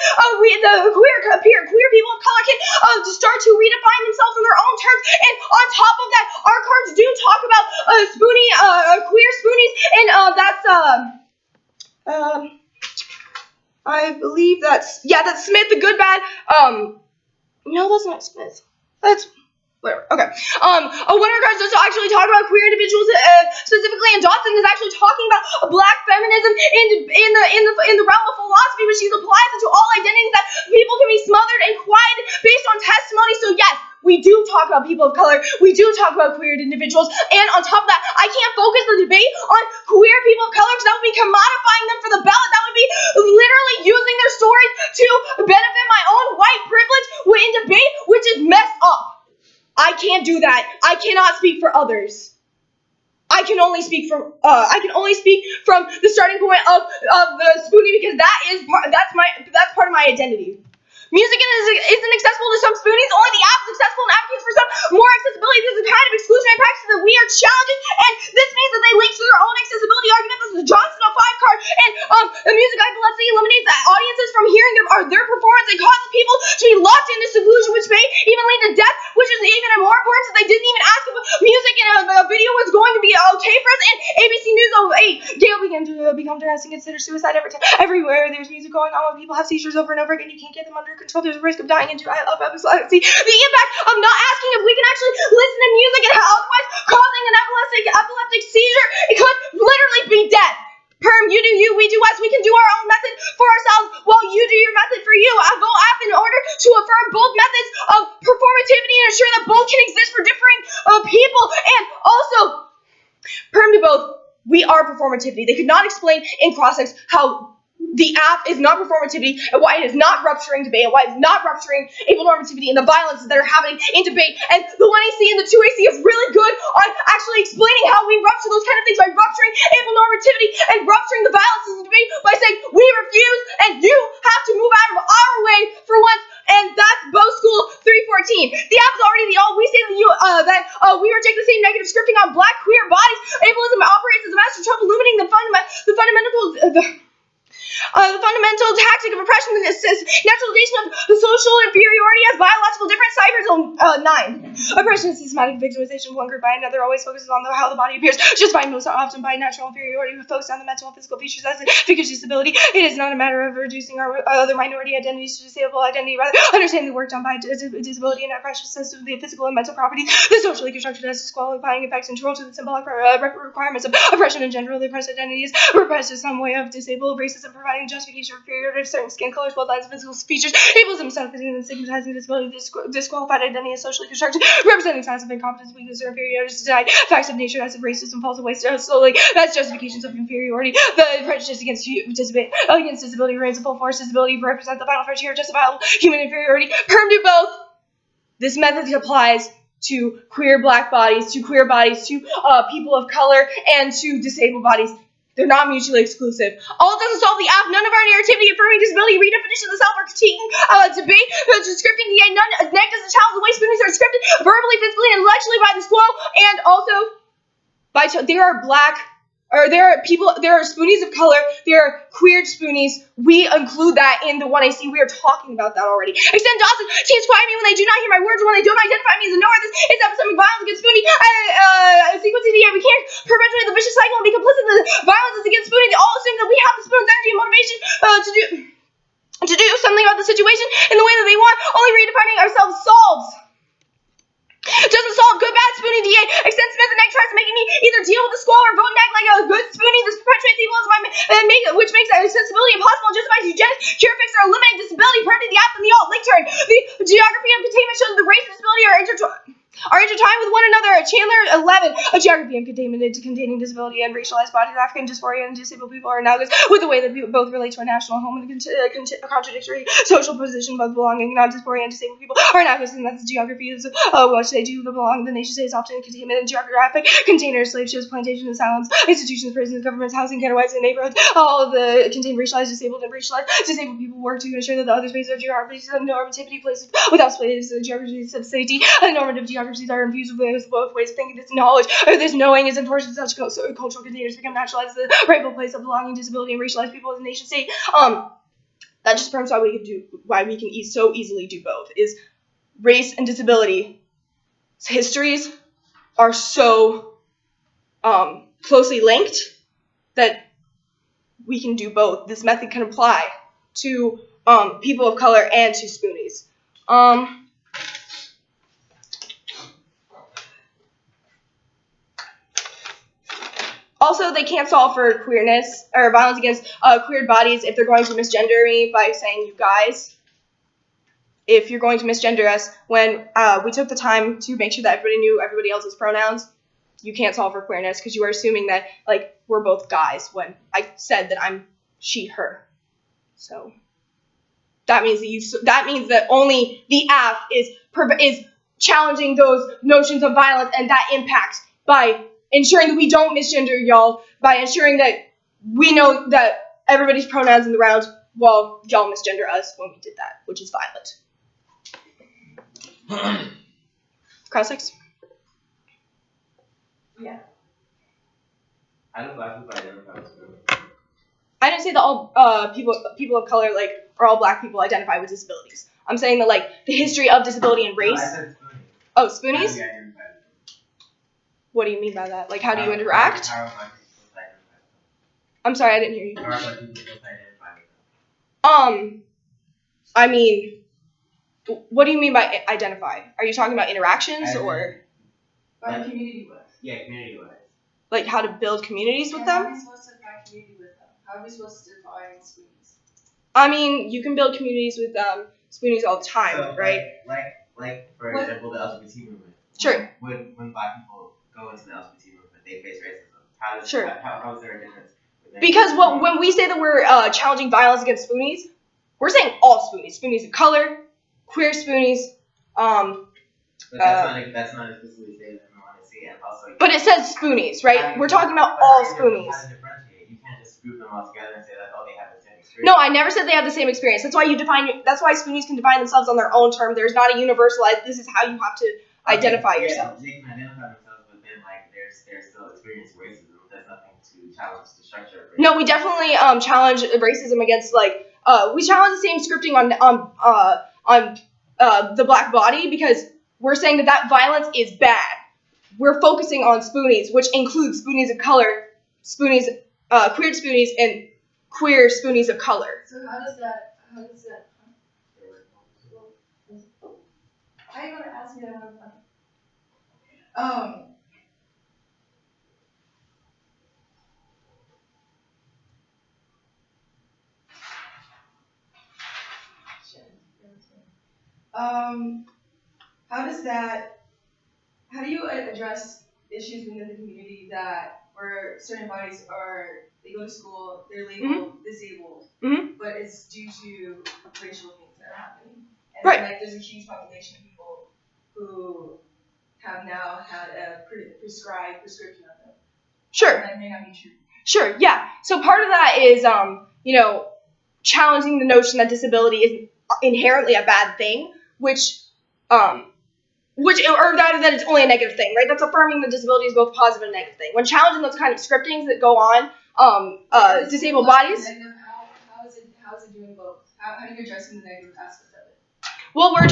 Queer people of color can start to redefine themselves in their own terms. And on top of that, our cards do talk about queer spoonies, and I believe that's Smith, the good bad. No, that's not Smith. That's whatever. Okay. One of our cards does actually talk about queer individuals specifically, and Dawson is actually talking about black feminism in the realm of philosophy, which she applies it to all identities that people can be smothered and quieted based on testimony. So yes, we do talk about people of color. We do talk about queer individuals. And on top of that, I can't focus the debate on queer people of color because that would be commodifying them for the ballot. That would be literally using their stories to benefit my own white privilege in debate, which is messed up. I can't do that. I cannot speak for others. I can only speak from the starting point of the Spoonie because that's part of my identity. Music isn't accessible to some Spoonies. Only the app is accessible and advocates for some more accessibility. This is the kind of exclusionary practice that we are challenging, and this means that they link to their own accessibility argument. This is the Johnson 05 card, and the music epilepsy eliminates audiences from hearing their performance and causes people to be locked into seclusion, which may even lead to death, which is even more important since they didn't even ask if music in a video was going to be okay for us. And ABC News 08, Gail began to become depressed and consider suicide everywhere. There's music going on when people have seizures over and over again. You can't get them under control. There's a risk of dying into epilepsy. The impact of not asking if we can actually listen to music and otherwise causing an epileptic seizure, it could literally be death. Perm, you do you, we do us. We can do our own method for ourselves while you do your method for you. Go app in order to affirm both methods of performativity and ensure that both can exist for differing people. And also, perm to both, we are performativity. They could not explain in cross-sex how the app is not performativity and why it is not rupturing debate and why it's not rupturing able normativity and the violences that are happening in debate. And the 1AC and the 2AC is really good on actually explaining how we rupture those kind of things by rupturing able normativity and rupturing the violences in debate by saying we refuse and you have to move out of our way for once. And that's Bow School 314. The app is already the all. We say that we reject the same negative scripting on black queer bodies. Ableism operates as a master trope, illuminating the fundamental tactic of oppression and naturalization of the social inferiority as biological difference. Cyber Zone 9. Oppression is systematic victimization of one group by another, always focuses on how the body appears, justified most often by natural inferiority, focused on the mental and physical features as figures disability. It is not a matter of reducing our other minority identities to disabled identity, rather understanding the work done by disability and oppression sense of the physical and mental properties, the socially constructed as disqualifying effects integral to the symbolic requirements of oppression in general. The oppressed identity is repressed as some way of disabled racism, providing justification for inferiority of certain skin colors, bloodlines, and physical features. Ableism, suffocating and stigmatizing disability, disqualified identity is socially constructed, representing signs of incompetence, weakness, or inferiority, denied facts of nature as of racism falls away slowly. That's justifications of inferiority. The prejudice against disability remains in full force. Disability represents the final frontier of justifiable human inferiority. Perm do both. This method applies to queer black bodies, to queer bodies, to people of color, and to disabled bodies. They're not mutually exclusive. All doesn't solve the app. None of our narrativity affirming disability, redefinition of the self, or critiquing debate, scripting the none neck doesn't challenge the way spoonies are scripted verbally, physically, and intellectually by the squad, and also by there are spoonies of color, there are queer spoonies. We include that in the 1AC. We are talking about that already. Extend Dawson, teens quiet me when they do not hear my words, when they don't identify me as a knower. This is epistemic violence against Spoonie. Sequence CEDA, we can't perpetuate the vicious cycle and be complicit in the violences against Spoonie. They all assume that we have the Spoon's energy and motivation to do something about the situation in the way that they want. Only redefining ourselves solves. Doesn't solve good, bad, Spoonie DA. Extend Smith and Egg tries to make me either deal with the squall or vote and act like a good Spoonie. This perpetuates evilism, which makes accessibility impossible and justifies eugenics, cure, fix, or eliminate disability. Pertinent the app and the alt link turn. The geography of containment shows the race and disability are intertwined with one another. Chandler 11. A geography of containment into containing disability and racialized bodies. African dysphoria and disabled people are analogous with the way that both relate to a national home and a contradictory social position of belonging. Non-dysphoria and disabled people are analogous, and that's the geography is what they do belong. The nation state is often containment and geographic containers, slave ships, plantations, asylums, institutions, prisons, governments, housing, ghettoites, and neighborhoods. All of the contain racialized, disabled, and racialized disabled people work to ensure that the other spaces are geographies of normativity places without spaces of geographies of safety. And normative geographies are infused with both ways of thinking. This knowledge or this knowing is enforced in such cultural containers become naturalized the rightful place of belonging, disability, and racialized people as a nation state. That just proves why we can so easily do both. Is race and disability histories are so closely linked that we can do both. This method can apply to people of color and to spoonies. Also, they can't solve for queerness or violence against queer bodies if they're going to misgender me by saying you guys. If you're going to misgender us, when we took the time to make sure that everybody knew everybody else's pronouns, you can't solve for queerness because you are assuming that we're both guys when I said that I'm she, her. So that means that only the app is challenging those notions of violence and that impact by ensuring that we don't misgender y'all, by ensuring that we know that everybody's pronouns in the round while y'all misgender us when we did that, which is violent. Cross-sex? Yeah. I know black people identify with disability. I didn't say that all people of color or all black people identify with disabilities. I'm saying that the history of disability and race. No, I said spoonies. Oh, spoonies? How do you identify with them? What do you mean by that? How do you interact? How are black people supposed to identify with them? I'm sorry, I didn't hear you. How are black people supposed to identify with them? I mean, what do you mean by identify? Are you talking about interactions or By community with. Yeah, community-wise. How to build communities with How them? are we supposed to find community with them? How are we supposed to define spoonies? I mean, you can build communities with Spoonies all the time, So, right? Like for What- example, the LGBT movement. Sure. When black people go into the LGBT movement, they face racism. Sure. How is there a difference? Because when we say that we're challenging violence against spoonies, we're saying all spoonies. Spoonies of color, queer spoonies, But that's not explicitly stated in the LNC, and also. But it says spoonies, right? We're talking about all spoonies. How to differentiate? You can't just group them all together and say that they have the same experience. No, I never said they have the same experience. That's why That's why spoonies can define themselves on their own term. There's not a universalized. This is how you have to identify yourself. They can identify themselves, but then they're still experiencing racism. There's nothing to challenge the structure of racism. No, we definitely challenge racism against we challenge the same scripting on the black body because we're saying that violence is bad. We're focusing on spoonies, which includes spoonies of color, spoonies, queer spoonies, and queer spoonies of color. So how does that, how are you gonna ask me that one? How do you address issues within the community where certain bodies they go to school, they're labeled disabled, but it's due to racial things that are happening. And Right. then, there's a huge population of people who have now had a prescribed prescription of them. Sure. That may not be true. Sure, yeah. So part of that is, challenging the notion that disability is inherently a bad thing, or rather that it's only a negative thing, right? That's affirming that disability is both a positive and a negative thing. When challenging those kind of scriptings that go on, disabled bodies. How is it doing both? How do you address the negative aspect of it? Well, we're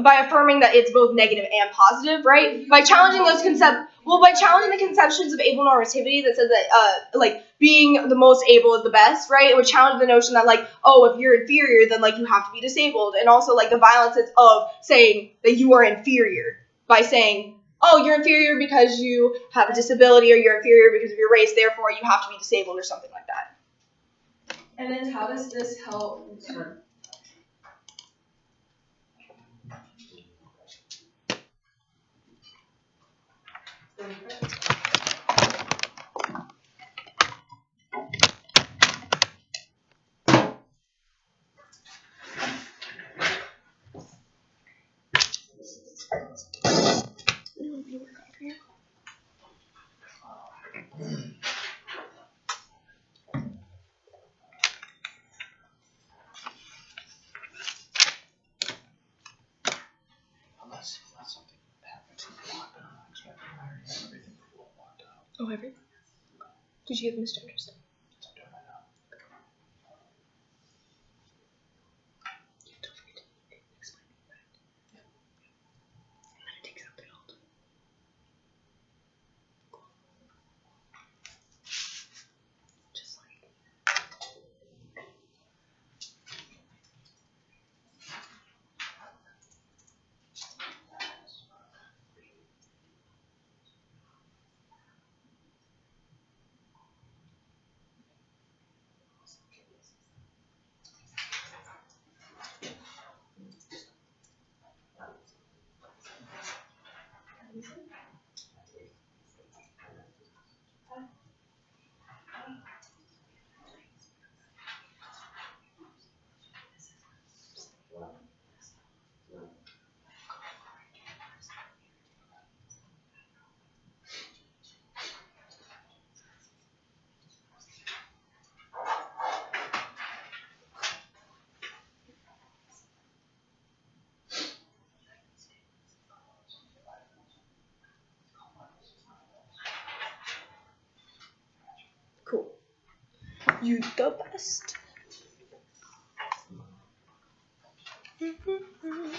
by affirming that it's both negative and positive, right? By challenging by challenging the conceptions of able normativity that says that being the most able is the best, right? It would challenge the notion that if you're inferior, then you have to be disabled, and also the violences of saying that you are inferior by saying, oh, you're inferior because you have a disability, or you're inferior because of your race, therefore you have to be disabled, or something like that. And then how does this help? Unless something happens to the lockdown, I expect everything will locked out. Oh, everything? Did you have Mr. Anderson? That's what I'm doing right now. Don't forget to explain that. And then it takes out the alt. Just like. Cool. You the best. Excuse me.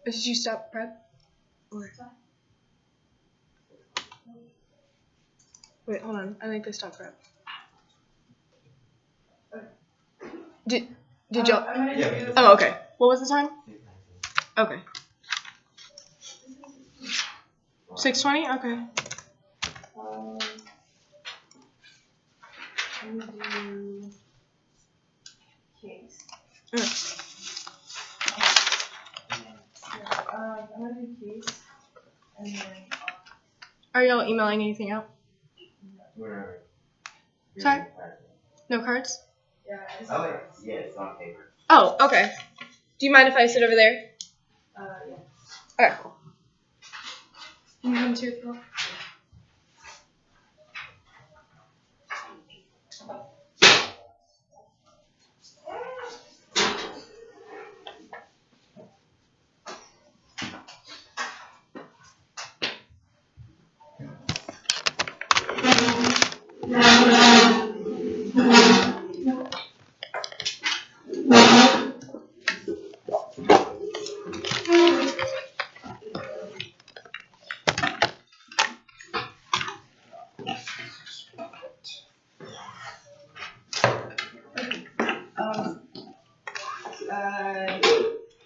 Did you stop prep? Or... Wait, hold on. I think they stopped prep. Did y'all? I'm gonna do. Oh, okay. What was the time? Okay. 6:20. Okay. I'm gonna do case. I'm gonna do case, and then. Are y'all emailing anything out? Sorry? No cards? Yeah, I just. Oh, yeah, it's on paper. Oh, okay. Do you mind if I sit over there? Yeah. Alright, cool. Can you come to your floor?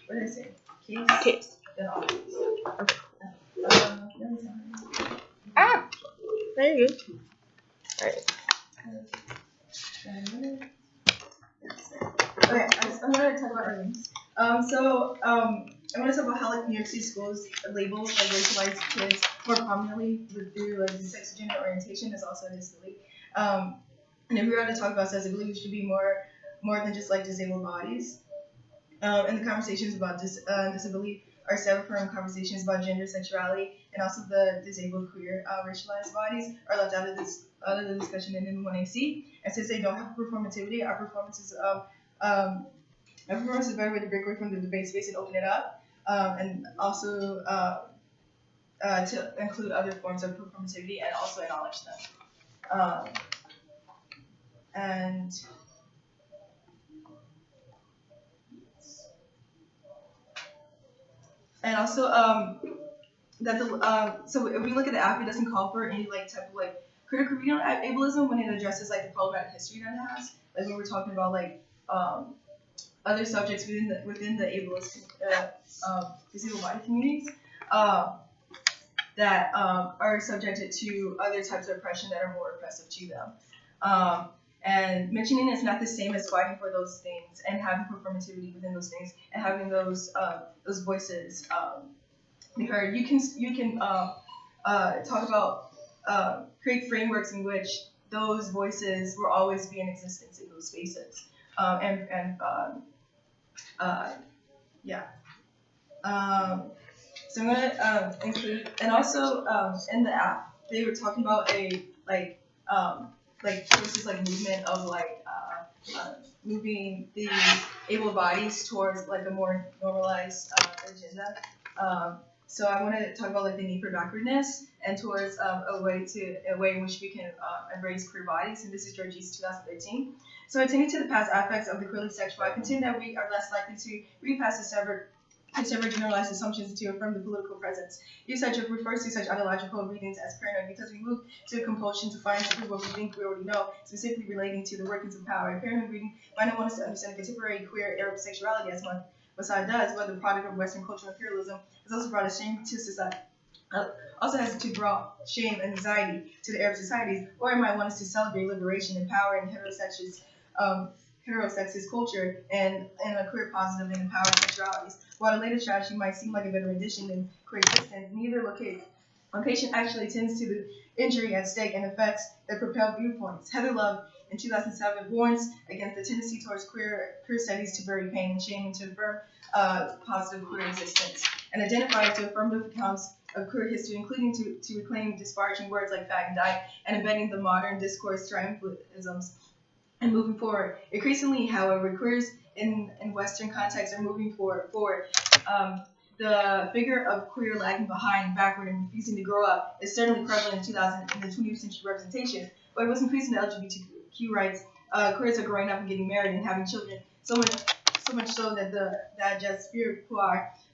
What did I say? Case. Case. Then office. Okay. Ah. There you go. Alright. Okay, I'm gonna talk about earnings. I want to talk about how like New York City schools labels like racialized kids more prominently through like the sex gender orientation is also a disability. And if we were to talk about accessibility, it should be more than just like disabled bodies. And the conversations about disability are separate from conversations about gender, sexuality, and also the disabled queer racialized bodies are left out of the discussion in N1AC. And since they don't have performativity, our performance is a better way to break away from the debate space and open it up, and also to include other forms of performativity and also acknowledge them. And also that the so if we look at the app, it doesn't call for any like type of like critical reading on ableism when it addresses like the problematic history that it has. Like when we're talking about like other subjects within the ableist disabled body communities that are subjected to other types of oppression that are more oppressive to them. And mentioning it's not the same as fighting for those things and having performativity within those things and having those voices be heard. You can talk about create frameworks in which those voices will always be in existence in those spaces. Yeah. So I'm gonna include, and also in the app they were talking about a like choices like movement of like moving the able bodies towards like a more normalized agenda. So I want to talk about like the need for backwardness and towards a way in which we can embrace queer bodies. And this is Georgie's 2013. So attending to the past aspects of the queerly sexual, I contend that we are less likely to read past the and several generalized assumptions to affirm the political presence. Usage refers to such ideological readings as paranoid because we move to a compulsion to find simply what we think we already know, specifically relating to the workings of power. A paranoid reading might not want us to understand contemporary queer Arab sexuality as Mossad does, but the product of Western cultural imperialism has also brought a shame to society. Also has to brought shame and anxiety to the Arab societies, or it might want us to celebrate liberation and power and heterosexist culture and a queer positive and empowering sexualities. While the later strategy might seem like a better rendition than queer existence, neither location actually tends to the injury at stake and effects that propel viewpoints. Heather Love in 2007 warns against the tendency towards queer studies to bury pain and shame and to affirm positive queer existence, and identify to affirmative accounts of queer history, including to reclaim disparaging words like fag and die, and embedding the modern discourse triumphalisms and moving forward. Increasingly, however, queers in Western contexts are moving forward. The figure of queer lagging behind, backward, and refusing to grow up is certainly prevalent in the 20th century representation, but it was increasing the LGBTQ rights. Queers are growing up and getting married and having children, so much so that that just spiritual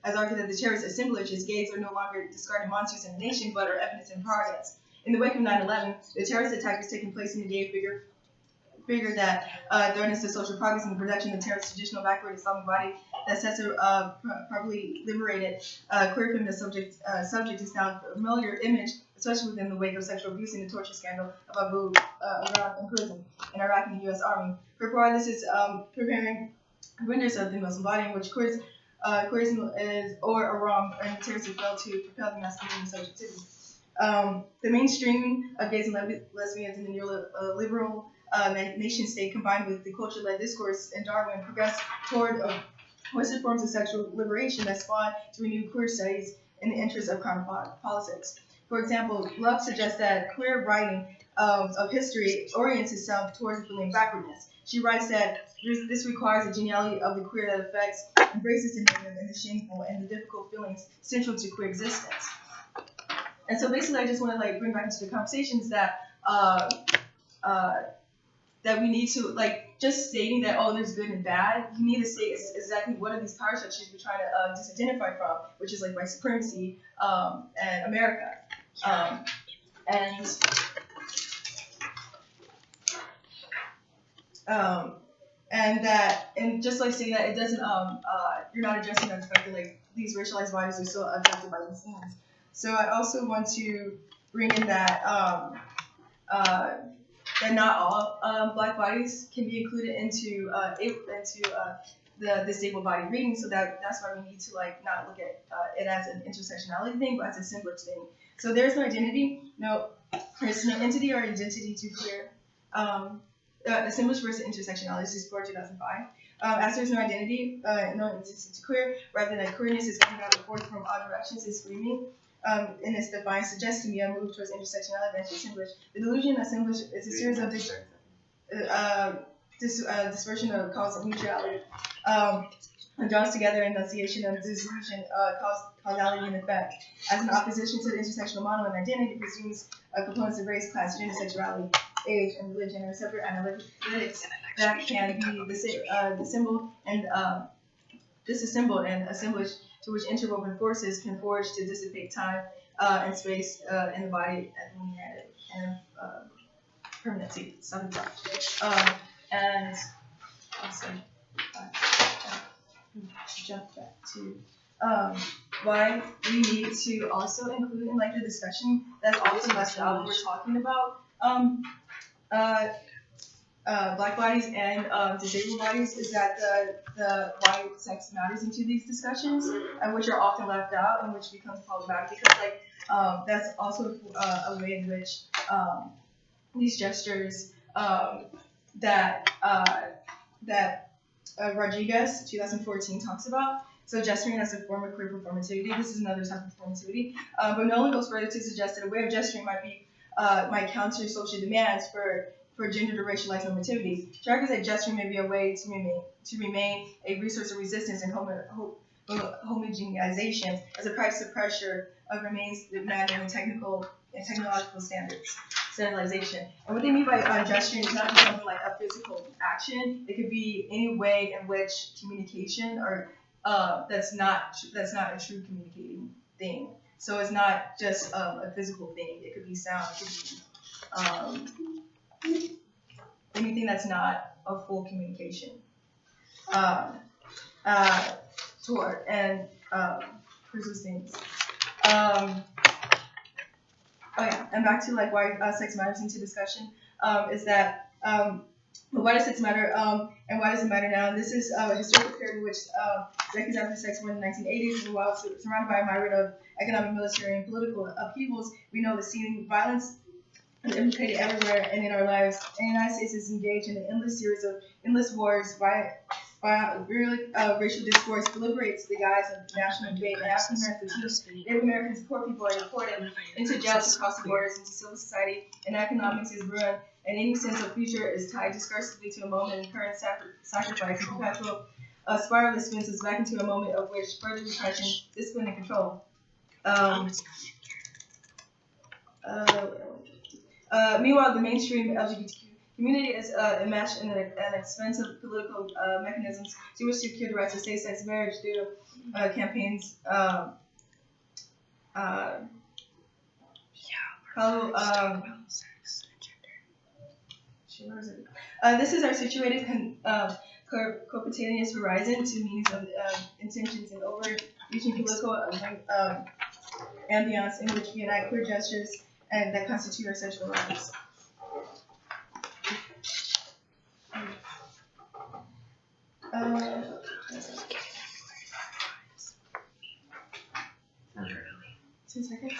has argued that the terrorist assemblages, gays are no longer discarded monsters in the nation, but are evidence in progress. In the wake of 9/11, the terrorist attack was taking place in the gay figure that threatens the social progress and the production of terrorist traditional backward Islamic body that sets a properly liberated queer feminist subject is now a familiar image, especially within the wake of sexual abuse and the torture scandal of Abu Ghraib in prison in Iraq and the U.S. Army. Furthermore, this is preparing renders of the Muslim body in which queerism is or a wrong and terrorists fail to propel the masculine subjectivity. The mainstreaming of gays and lesbians in the neoliberal nation state combined with the culture-led discourse in Darwin progressed toward Western forms of sexual liberation that spawned to renewed queer studies in the interest of counter politics. For example, Love suggests that queer writing of history orients itself towards the feeling of backwardness. She writes that this requires a genealogy of the queer that affects, embraces the negative and the shameful and the difficult feelings central to queer existence. And so basically, I just want to bring back into the conversations that that we need to just stating that there's good and bad. You need to say exactly what are these power structures we're trying to disidentify from, which is white supremacy and America, and just saying that it doesn't you're not addressing the fact that these racialized bodies are still affected by these things. So I also want to bring in that that not all Black bodies can be included into the disabled body reading. So that's why we need to not look at it as an intersectionality thing, but as a assemblage thing. So there's no identity, there's no entity or identity to queer. Assemblage versus intersectionality. This is for 2005. As there's no identity, no entity to queer, rather than queerness is coming out of forth from all directions is screaming. In its defiance suggests to me a move towards intersectionality and assemblage. The delusion of assemblage is a series of dispersion of cause and mutuality. And draws together enunciation of disillusion, causality, and effect. As an opposition to the intersectional model and identity, presumes components of race, class, gender, sexuality, age, and religion are separate analytics that can be disassembled and assemblage to which interwoven forces can forge to dissipate time and space in the body and linearity and permanency. And also jump back to why we need to also include in the discussion that's often left out when we're talking about Black bodies and disabled bodies is that the why sex matters into these discussions, which are often left out and which becomes problematic because that's also a way in which these gestures that Rodriguez 2014 talks about. So gesturing as a form of queer performativity. This is another type of performativity, but Nolan goes further to suggest that a way of gesturing might counter social demands for gender to racialized normativity. She argues that gesturing may be a way to remain a resource of resistance and homogenization as a price of pressure remains demanding technological standardization. And what they mean by gesturing is not just something like a physical action. It could be any way in which communication or that's not a true communicating thing. So it's not just a physical thing. It could be sound. It could be anything that's not a full communication. Toward and versus things. Oh yeah, and back to like why sex matters into discussion is that why does sex matter and why does it matter now? This is a historical period in which decades after sex were in the 1980s, and while surrounded by a myriad of economic, military, and political upheavals, we know the scene violence is implicated everywhere and in our lives. And the United States is engaged in an endless series of endless wars, racial discourse proliferates the guise of national debate, and African Americans, Native Americans, poor people are deported into jails across the borders, into civil society, and economics is ruined, and any sense of future is tied discursively to a moment in current sacrifice and perpetual spiral that spins us back into a moment of which further repression, discipline, and control. Meanwhile, the mainstream LGBTQ community is enmeshed in an expensive political mechanisms to which secure the rights of same-sex marriage through campaigns. This is our situated copertaneous horizon to meanings of intentions and overreaching political ambience in which we enact queer gestures and that constitute our sexual lives. Two seconds.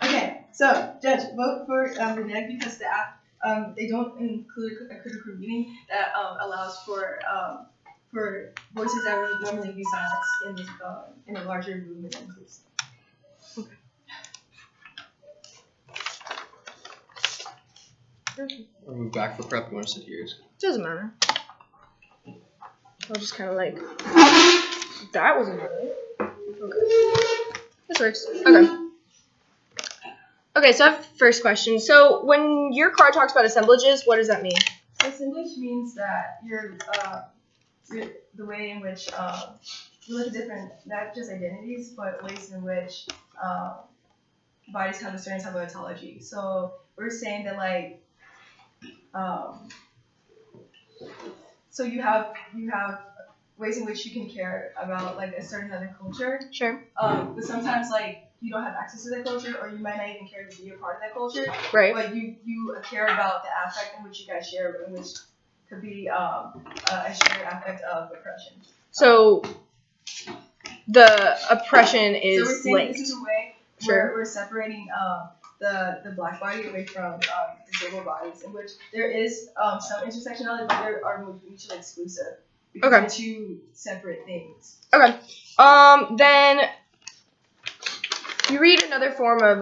Okay, so judge, vote for the neg because the app they don't include a critical reading that allows for voices that would normally be silenced in a larger movement and groups. I'll move back for prep. You want to sit here? Doesn't matter. I'll just kind of like. That wasn't really. Okay. This works. Okay. Okay, so I have first question. So when your card talks about assemblages, what does that mean? So assemblage means that you're the way in which you look at different, not just identities, but ways in which bodies have a certain type of ontology. So we're saying that like, so you have ways in which you can care about like a certain other culture. Sure. But sometimes like you don't have access to that culture, or you might not even care to be a part of that culture. Right. But you care about the affect in which you guys share, in which could be a shared affect of oppression. So the oppression is so we're saying linked. This is a way where we're separating the black body away from disabled bodies, in which there is some intersectionality, but there are mutually exclusive. Because they're two separate things. Okay. Then you read another form of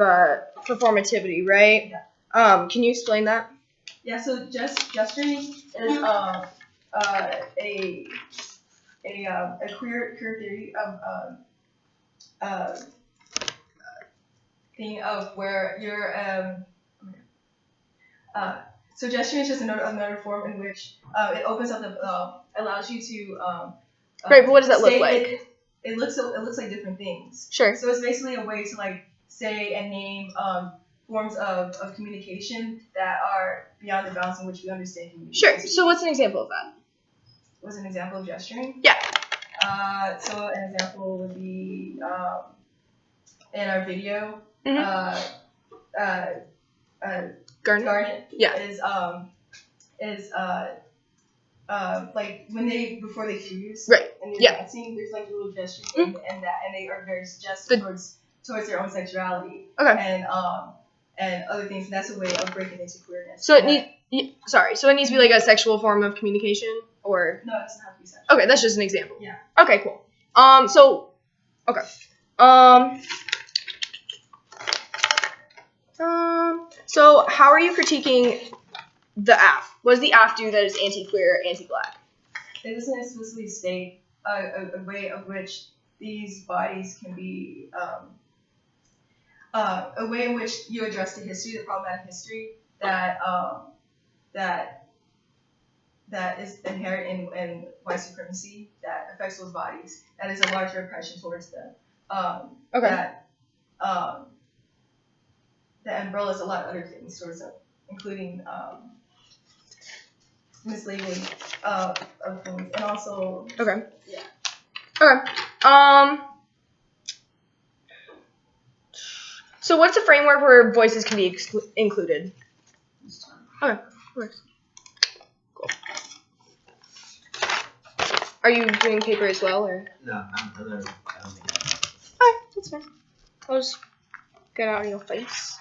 performativity, right? Yeah. Can you explain that? Yeah. So gesturing is a queer theory of thing of where you're so gesturing is just another form in which it opens up allows you to Right, but what does that look like? It looks like different things. Sure. So it's basically a way to like say and name forms of communication that are beyond the bounds in which we understand communication. Sure. So what's an example of that? What's an example of gesturing? Yeah. So an example would be in our video. Mm-hmm. Garnet Yeah. is like when before they fuse. Right. And they're Yeah. dancing, there's like little gestures Mm-hmm. and they are very suggestive towards their own sexuality. Okay. And other things. And that's a way of breaking into queerness. So So it needs to be like a sexual form of communication, or no, it doesn't have to be sexual. okay, that's just an example. Yeah. Okay, cool. So how are you critiquing the AF? What does the AF do that is anti-queer, anti-black? It doesn't explicitly state a way of which these bodies can be a way in which you address the history, the problematic history that that is inherent in white supremacy that affects those bodies. That is a larger oppression towards them. That that umbrellas a lot of other things towards them, including mislabeling of things, and also Okay. Yeah. Okay. So what's a framework where voices can be included? Okay. Works. Cool. Are you doing paper as well, or? No, I don't think. Okay, that's fine. I'll just get it out of your face.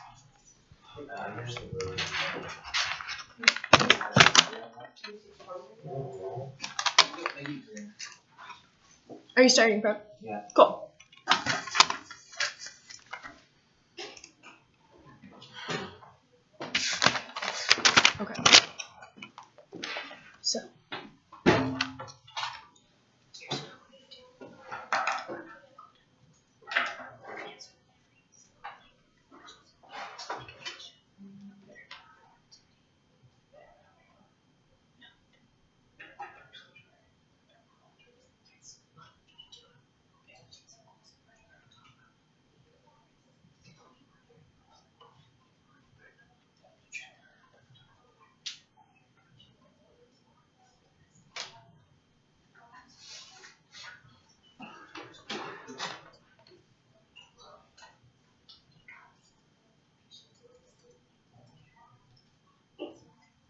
Are you starting prep? Yeah. Cool. Okay. So.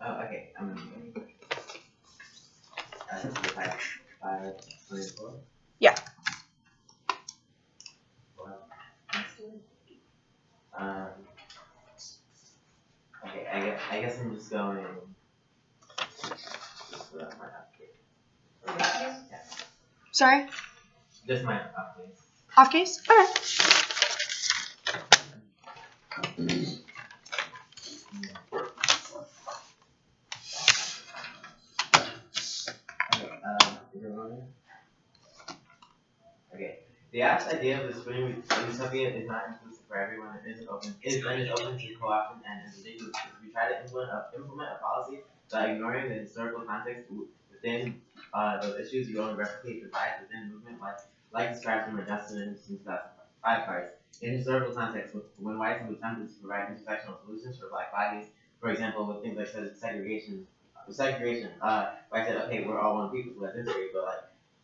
Oh, okay. I'm ready. This is 5:24. Yeah. Well, okay. I guess I'm just going. Just my update. Yeah. Sorry? Just my updates. Off case? Okay. Okay. The abstract idea of the spring utopia is not inclusive for everyone. It isn't open. It is open to co-option and is ridiculous because we try to implement a policy by ignoring the historical context within those issues. You only replicate divides within movement, like described from Augustine in 2005 cards. In historical context, when whites have attempted to provide intersectional solutions for black bodies, for example, with things like segregation, whites said, okay, we're all one people, so that's history,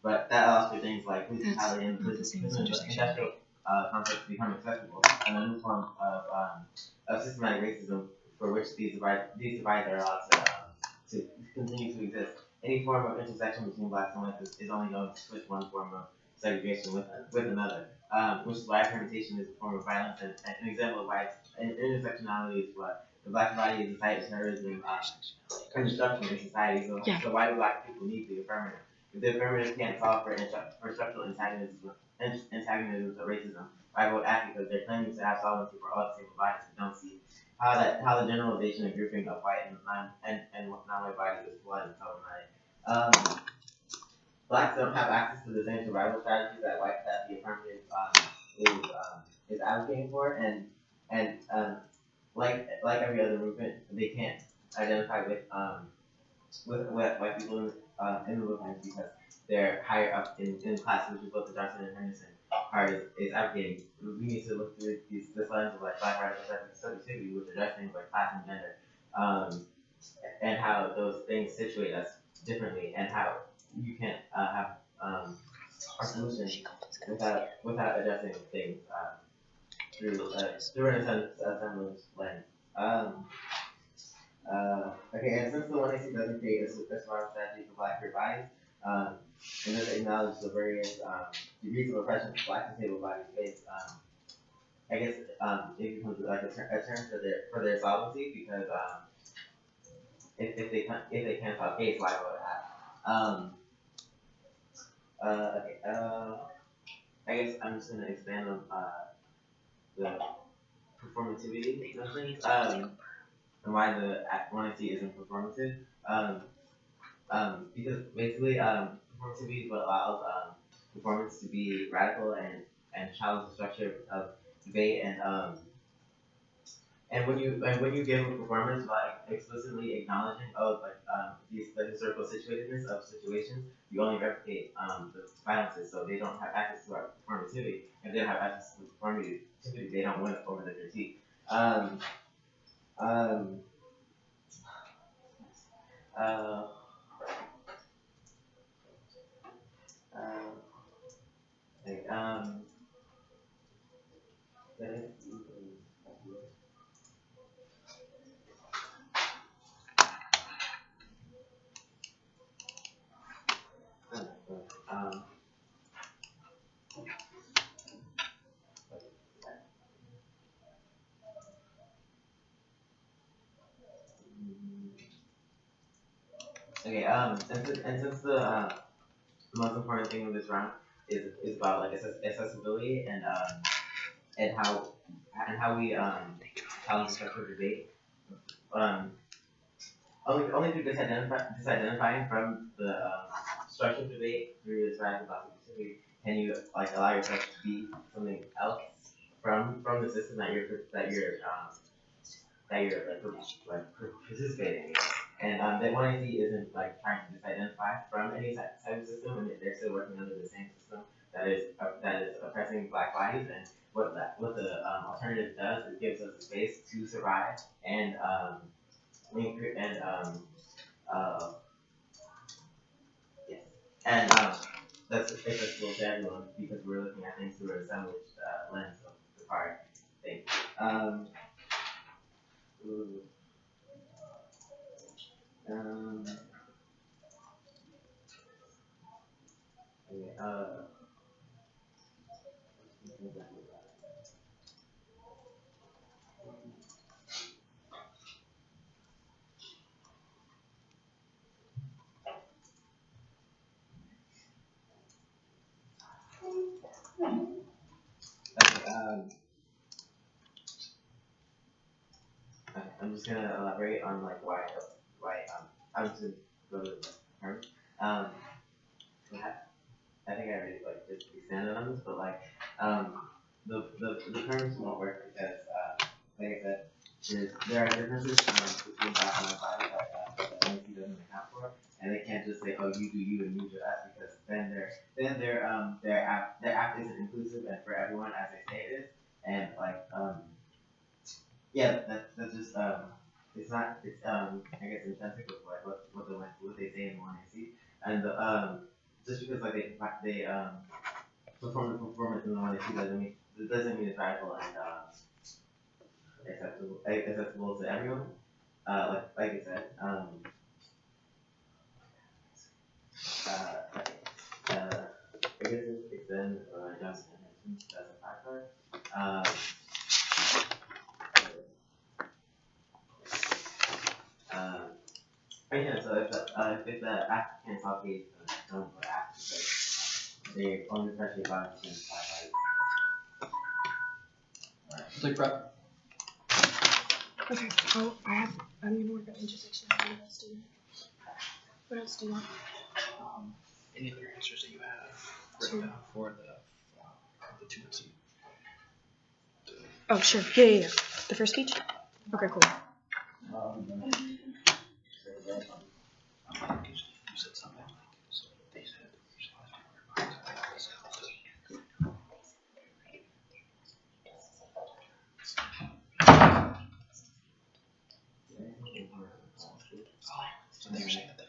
but that allows for things like police brutality and industrial conflicts to become acceptable, and a new form of systematic racism for which these divides are allowed to continue to exist. Any form of intersection between blacks and whites is only going to switch one form of segregation with another, which is why permutation is a form of violence, and an example of why intersectionality is what the black body is a site of terrorism and destruction in society. So why do black people need the affirmative? If the affirmative can't solve for structural antagonisms of racism, why vote ACT? Because they're claiming to have solvency for all disabled bodies, but don't see how the generalization and grouping of white and non-white bodies is flawed and problematic. Blacks don't have access to the same survival strategies that the affirmative is advocating for, and like every other movement, they can't identify with white people in the movement because they're higher up in class, which is what the Johnson and Henderson part is advocating. We need to look through this lens of like black radical subjectivity, which address things like class and gender, and how those things situate us differently, and how you can't have our solution without addressing things through an assemblage lens. Okay, and since the 1AC doesn't create a survival strategy for black queer bodies, and doesn't acknowledge the various degrees of oppression black disabled bodies face, I guess it becomes like a term for their solvency because if they can't solve case, why would it happen? Okay, I guess I'm just gonna expand on the performativity notions, and why the 1AC isn't performative. Because basically, performativity is what allows performance to be radical and challenge the structure of debate, and when you give a performance by explicitly acknowledging the historical situatedness of situations, you only replicate the violences, so they don't have access to our performativity. If they don't have access to performativity, they don't win over the critique. Um, um, uh, like, um, okay, and since the most important thing of this round is about like accessibility and how we challenge the structure of debate. Um, only through disidentifying from the structure of debate through this radical specificity can you like allow yourself to be something else from the system that you're participating in. And that one I see isn't like trying to disidentify from any type of system, and they're still working under the same system that is oppressing Black bodies. And what the alternative does is gives us a space to survive and uh, yes, and that's accessible to everyone because we're looking at things through an assemblage lens of the part thing. Um, Um, okay, okay, I'm just gonna elaborate on like why I'm just gonna go to the terms. Um, I think I already like just expanded on this, but like the terms won't work because like I said, there are differences between black and white bodies that the NC doesn't account for, and they can't just say, oh, you do you and you do us, because then their app isn't inclusive and for everyone as they say it is, and like yeah, that's just it's I guess intrinsic with what they say in one AC, and just because like they perform the performance in the one AC doesn't mean it's radical and accessible to everyone. Like I said, I guess it's then Johnson and Henson as a factor. Yeah, so if the African South Asian don't go after because they only especially about against black bodies. Like prep. Okay. Oh, I'm gonna work on intersection. What else do you? What else do you want? Any other answers that you have written down for the 2C? Oh, sure. Yeah. The first speech? Okay, cool. You said something like so they said so they were saying that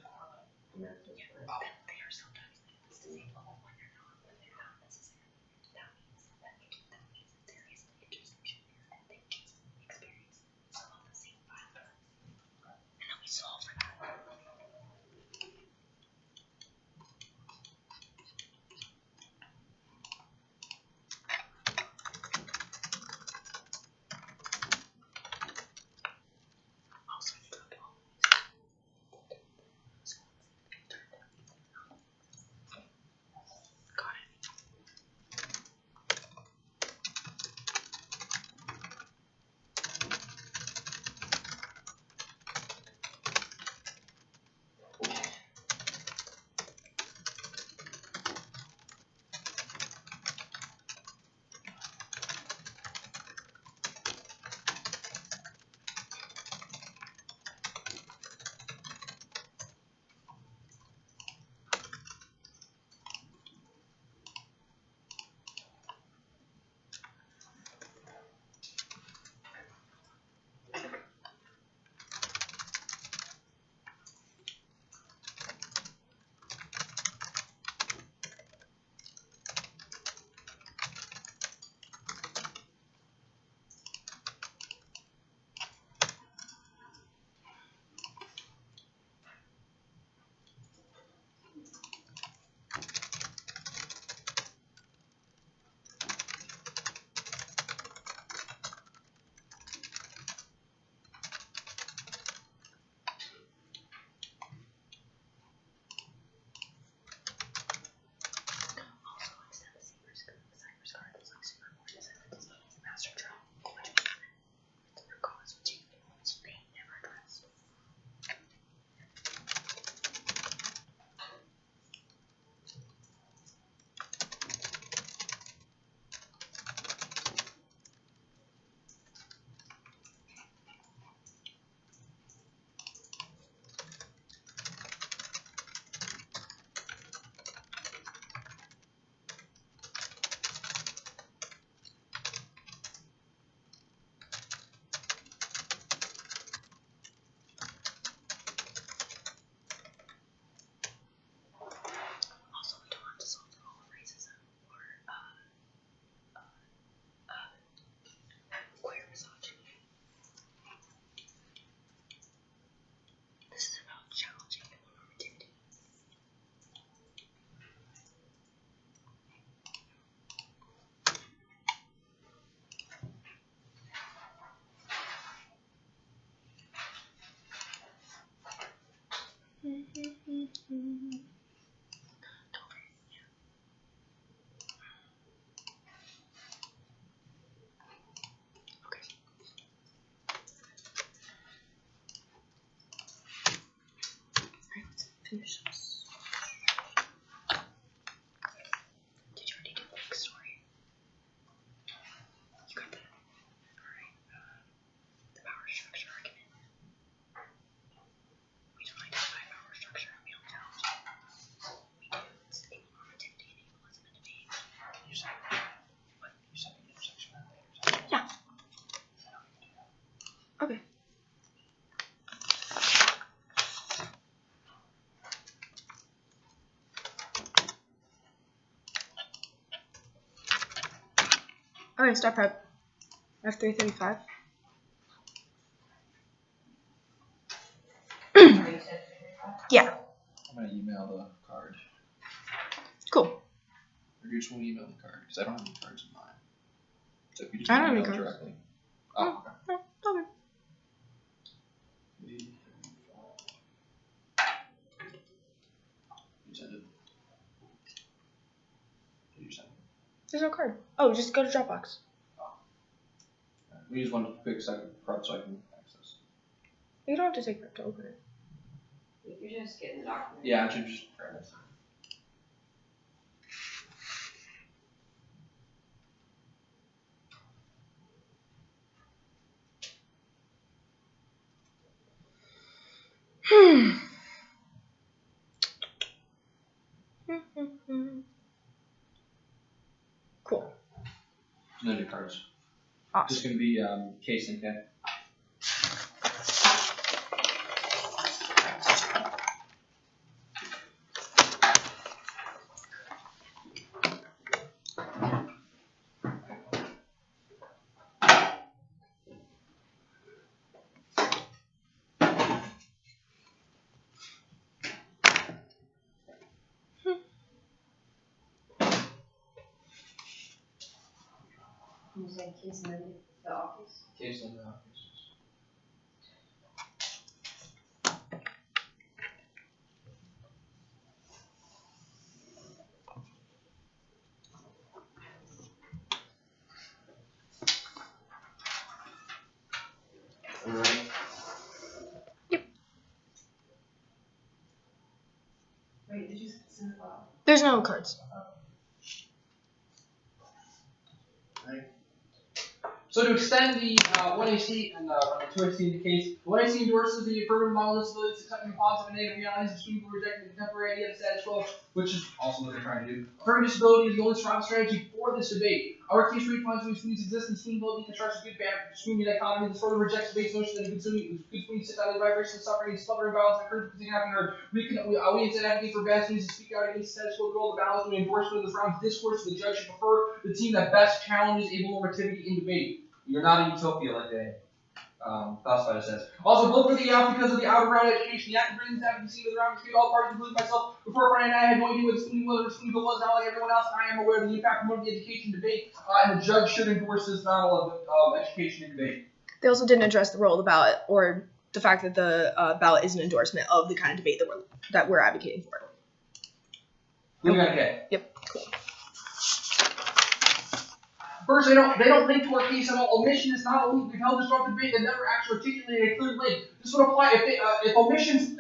finish this. Did you already do the next story? You got that? Alright. The power structure argument. We don't identify power structure. We don't count. We do. It's the normativity and ableism in debate. You said what? You said the intersectionality. Yeah. Okay. Alright, stop prep. F335. Yeah. I'm gonna email the card. Cool. Or you just want to email the card? Because I don't have any cards in mine. So if you just I don't have email any cards. directly. Oh, okay. Okay. You send it. Did you send it? There's no card. Oh, just go to Dropbox. We just want a quick second prep so I can access. You don't have to take prep to open it. You're just getting the document. Yeah, I should just grab it. Cool. No new cards. Awesome. Just gonna be case and Ken. You said case and then the office? Case and office. Alright. Wait, did you send the file? There's no cards. So to extend the 1AC and 2AC in the case, 1AC endorses the affirmative model disabilities, accepting the positive and negative realities of students who reject the contemporary idea of status quo, which is also what they're trying to do. Affirmative disability is the only strong strategy for this debate. Our case redefines what students exist in student ability, constructs a good student dichotomy. This further rejects the base notion that a good student sit down in vibration, suffering, smothering violence, and encouragement to happy heard. We instead advocate for bad students to speak out against the status quo, the role of the balance, and endorsement of this round's discourse. The judge should prefer the team that best challenges able normativity in debate. You're not a utopia like they Classified says. Also, vote for the because of the outer round education. The act of bringing this advocacy to the round state, all parties, including myself, before Friday night, I had no idea what the student was or student was. Not like everyone else, I am aware of the impact of the education debate, and the judge should endorse this model of education and debate. They also didn't address the role of the ballot or the fact that the ballot is an endorsement of the kind of debate that we're advocating for. Okay. Yep. Cool. First, they don't link to our case at all. Omission is not only withheld disruptive debate that never actually articulated a clear link. This would apply if omission is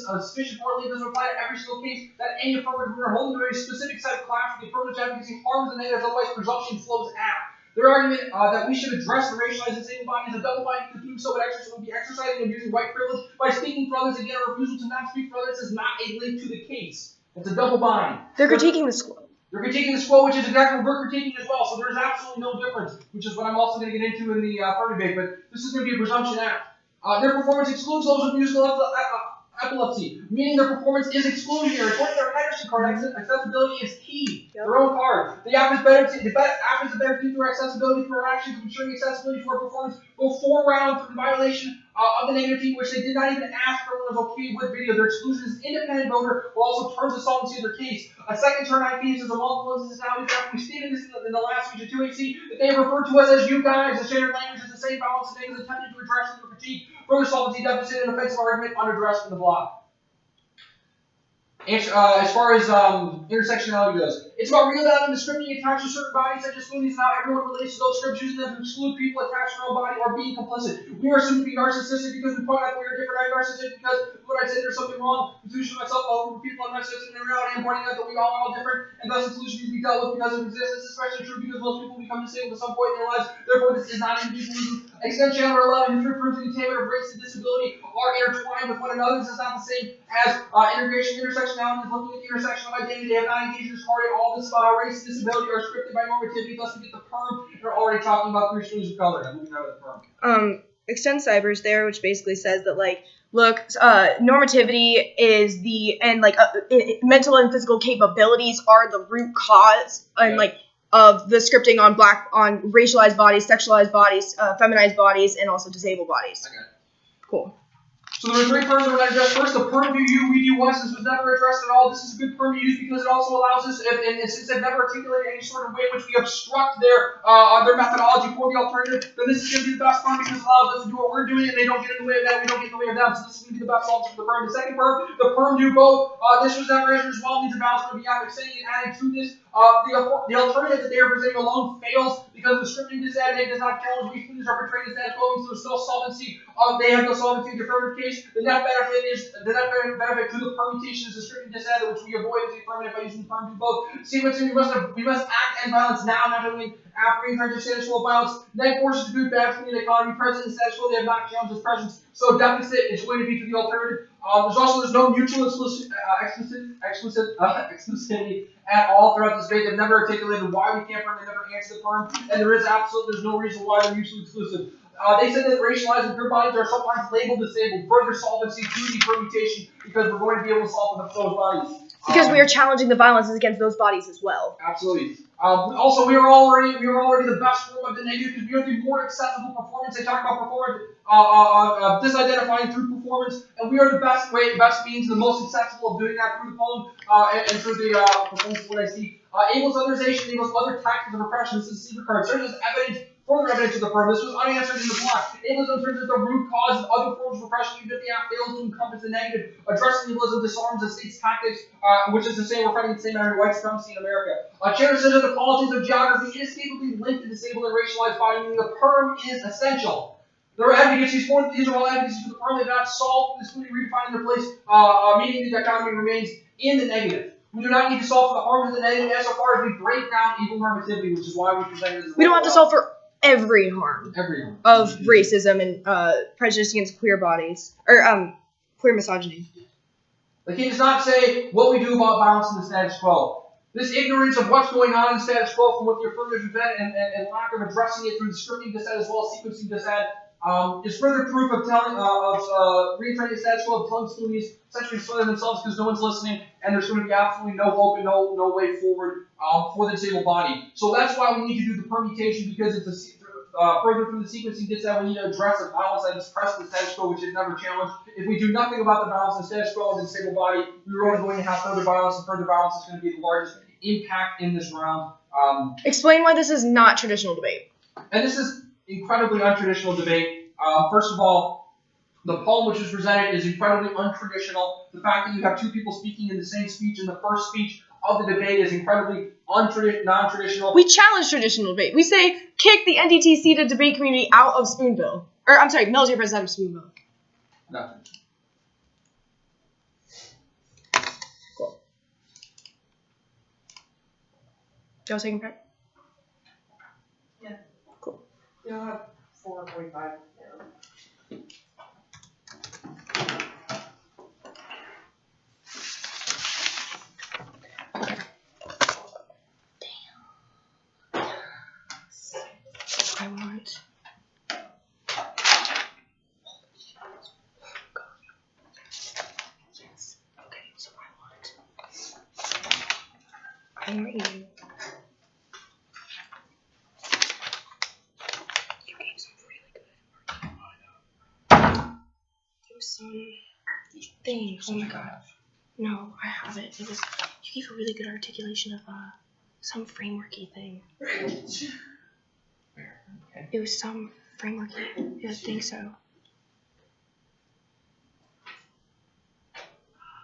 sufficient for a link. This would apply to every single case that any affirmative group holding to a specific set of class with the affirmative advocacy harms the negatives, otherwise presumption flows out. Their argument that we should address the racialized and disabled body is a double bind because doing so would be exercising and abusing white privilege by speaking for others. Again, a refusal to not speak for others is not a link to the case. It's a double bind. They're critiquing the school. They're critiquing the school, which is exactly what we're critiquing as well, so there's absolutely no difference, which is what I'm also going to get into in the part debate, but this is going to be a presumption act. Their performance excludes those with musical epilepsy, meaning their performance is exclusionary. According to their Henderson card, accessibility is key. Yep. Their own card. The app is a better team through accessibility through our actions of ensuring accessibility for our performance before round in violation of the negative team, which they did not even ask for when it was okay with video. Their exclusion is independent voter will also turn the solvency of their case. A second turn on case is a multiple instance. We stated this in the last speech of 2AC that they refer to us as you guys. The standard language is the same balance today as attempted to address the critique. Further solvency deficit and offensive argument unaddressed in the block. As far as intersectionality goes, it's about realigning the scripting attached to certain bodies such as movies and how everyone relates to those scripts, using them to exclude people attached to their own body or being complicit. We are assumed to be narcissistic because we point out that we are different. I'm narcissistic because when I say there's something wrong, the solution to myself, all group of people, I'm narcissistic in reality. I'm pointing out that we all are all different, and thus the solution needs to be dealt with because it exists. This is especially true because most people become disabled at some point in their lives. Therefore, this is not individualism. Extension number 11, history proves the containment of race and disability are intertwined with one another. This is not the same as integration. Intersectionality is looking at the intersection of identity. They have not engaged this part in all this race and disability are scripted by normativity. Thus, we get the perm. They're already talking about three streams of color. I'm moving out of the perm. Extend Cybers there, which basically says that, like, look, normativity is mental and physical capabilities are the root cause and of the scripting on racialized bodies, sexualized bodies, feminized bodies, and also disabled bodies. Okay. Cool. So there were three perms that we're going to address. First, the perm do you, we do us. This was never addressed at all. This is a good perm to use because it also allows us, and since they've never articulated any sort of way in which we obstruct their methodology for the alternative, then this is going to be the best perm because it allows us to do what we're doing, and they don't get in the way of that, we don't get in the way of them. So this is going to be the best option for the perm. The second perm, the perm do both. This was never measured as well. Needs a balance for the saying and adding to this. The alternative that they are presenting alone fails because the scripting disadvantage does not challenge weak students are portrayed as that so there's no solvency. They have no solvency in the affirmative case. The net benefit to the permutation is the scripting disadvantage, which we avoid as affirmative by using the perm to both. Sequencing, we must act and violence now, not only after being turned to status quo violence. Then forces to do bad for the economy. Present and status quo, they have not challenged its presence. So deficit is going to be to the alternative. There's no mutual exclusivity at all throughout this debate. They've never articulated why we can't perm. They never answered the perm, and there's no reason why they're mutually exclusive. They said that racialized and group bodies are sometimes labeled disabled. Further solvency to the permutation because we're going to be able to solve for those bodies. Because we are challenging the violences against those bodies as well. Absolutely. Also, we are already the best form of the negative because we are the more accessible performance. They talk about performance, disidentifying through performance, and we are the best means, the most accessible of doing that through the poem and through the performance of what I see. Able's otherization enables other tactics of repression. This is secret card. Serves as further evidence of the perm. This was unanswered in the block. Ableism serves as the root cause of other forms of repression, even if the act fails to encompass the negative. Addressing ableism disarms the state's tactics, which is to say we're fighting the same white supremacy in America. Chandler says that the politics of geography inescapably linked to disabled and racialized body, meaning the perm is essential. There are advocacies for these are all advocacies for the perm. They do not solve this fully redefining their place, meaning the economy remains in the negative. We do not need to solve for the harms of the negative as so far as we break down evil normativity, which is why we present it as we don't have to solve for every harm of racism and prejudice against queer bodies or queer misogyny. Like he does not say what we do about violence in the status quo. This ignorance of what's going on in the status quo from what the affirmative event and lack of addressing it through the scripting dissent as well as sequencing dissent is further proof of reiterating the status quo of telling students essentially explain themselves because no one's listening and there's going to be absolutely no hope and no way forward for the disabled body. So that's why we need to do the permutation because it's further through the sequencing dissent we need to address the violence that is pressed in the status quo, which is never challenged. If we do nothing about the violence in the status quo and the disabled body, we're only going to have further violence, and further violence is going to be the largest impact in this round. Explain why this is not traditional debate. And this is incredibly untraditional debate. First of all, the poem which was presented is incredibly untraditional. The fact that you have two people speaking in the same speech in the first speech of the debate is incredibly non-traditional. We challenge traditional debate. We say, kick the NDT CEDA debate community out of Spoonville. Or, I'm sorry, military president out of Spoonville. Nothing. Cool. Y'all taking part? Yeah. Cool. You'll have 4:45. I want. Yes. Okay, so I want you. You gave some really good. It was some thing. Oh my god. No, I have it. It was. You gave a really good articulation of some frameworky thing. It was some frameworky. I think so.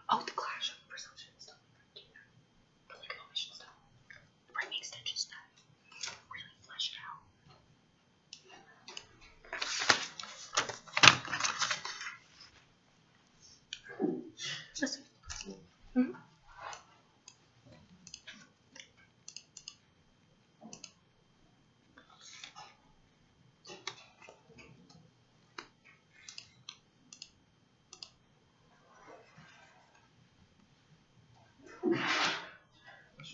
Oh, the clash of perception.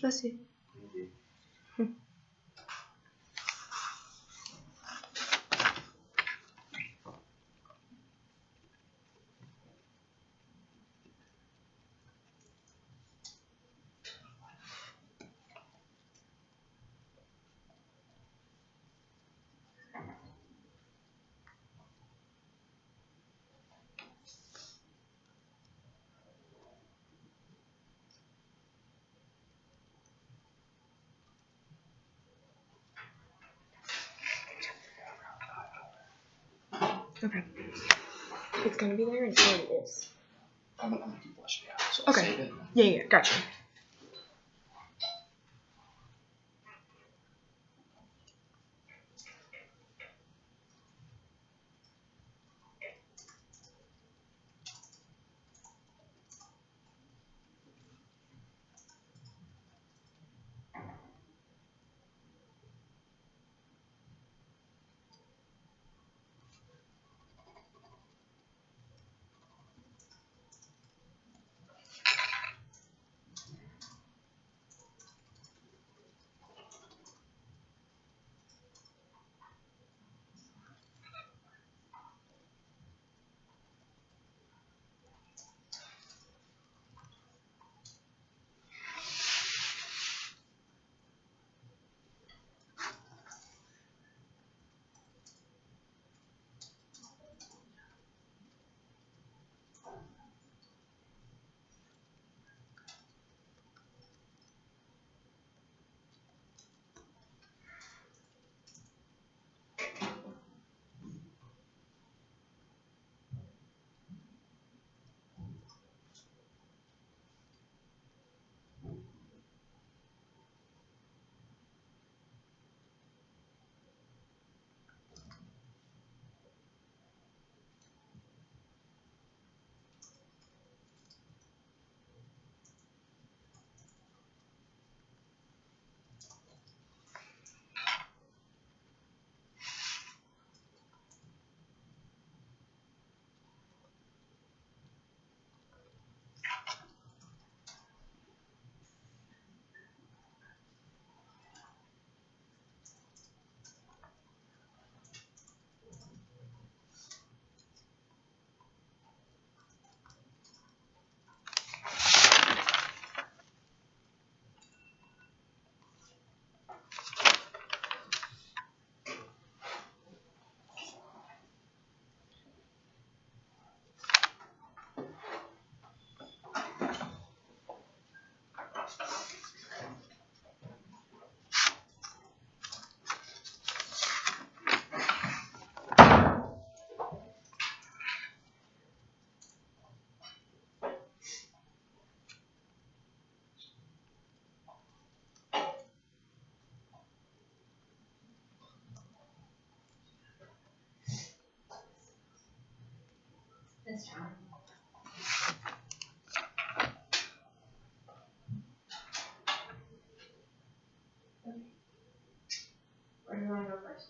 Bless you. Thank you. Okay. It's gonna be there, and it already is. I'm gonna keep flushing it out. So I'll Okay. save it. Yeah, gotcha. That's true. Where do you want to go first?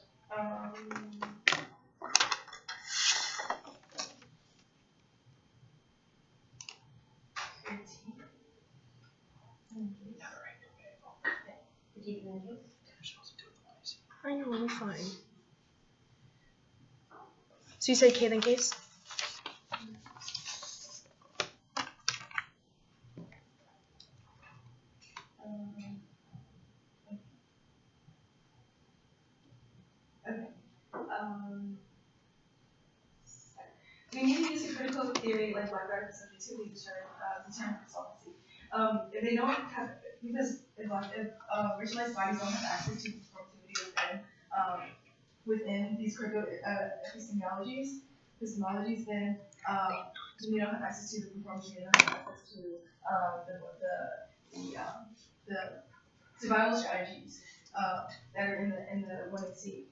I know, we're fine. So you say K then case? We need to use a critical theory like black subject to determine consultancy. If they don't have, because if racialized bodies don't have access to conformity within these critical epistemologies, then they don't have access to the conformity, they don't have access to the survival strategies that are in the 1C.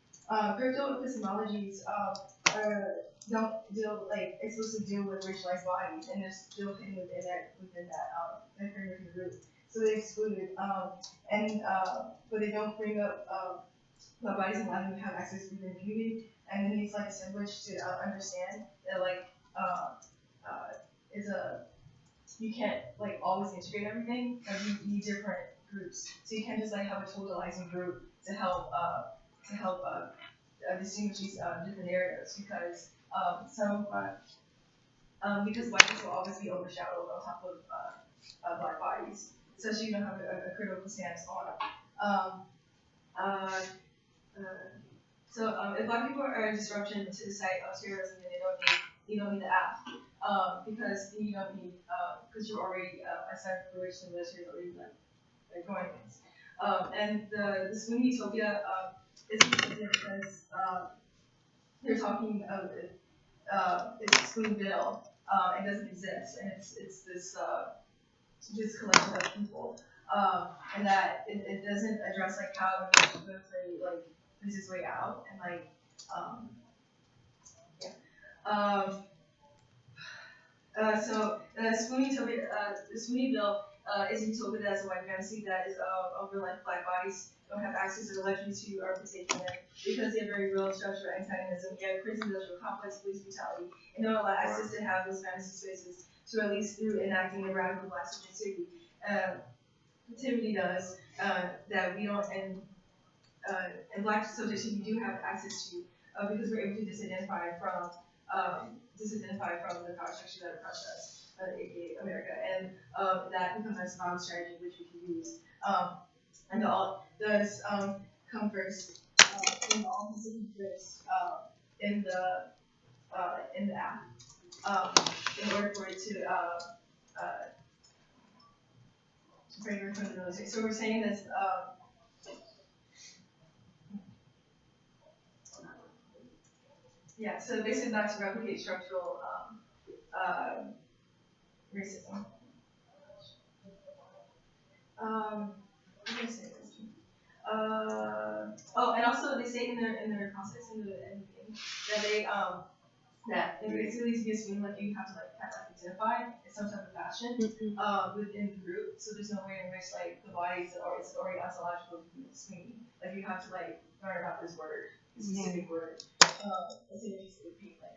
Crypto epistemologies don't explicitly deal with racialized bodies, and they're still hidden within that framework of the group. So they excluded, but they don't bring up what bodies allow them to have access to the community, and then it's like assemblage to understand that is a you can't always integrate everything. Like you need different groups. So you can't just like have a totalizing group to help distinguish these different areas because because whiteness will always be overshadowed on top of black bodies, especially if you don't have a critical stance on it. If black people are a disruption to the site of terrorism, then you don't need the app because you don't need because you're already assigned for which the military is already like going against. And the Sweeney Utopia is interesting because they're talking of it's a spoon bill. It doesn't exist, and it's this collection of people, and that it doesn't address like how the military like plays its way out, and like so the Sweeney bill is a utopia that is a white fantasy that is over like black bodies don't have access to the luxury to partake in it because they have very real structural antagonism, prison industrial complex, police brutality, and don't allow access to have those fantasy spaces. So at least through enacting a radical black subjectivity, activity does that we don't and black subjectivity we do have access to because we're able to disidentify from the power structure that oppresses us, aka America, and that becomes our survival strategy which we can use. And the all does come first in the all Pacific first in the app in order for it to bring her from the military. So we're saying this so basically that's to replicate structural racism. What did I say? And also they say in their concepts in the thing that that basically to be a student like you have to like identify in some type of fashion within the group. So there's no way in which like the bodies it's already ontological to be screening. Like you have to like learn about this word, this specific word. As soon as you repeat like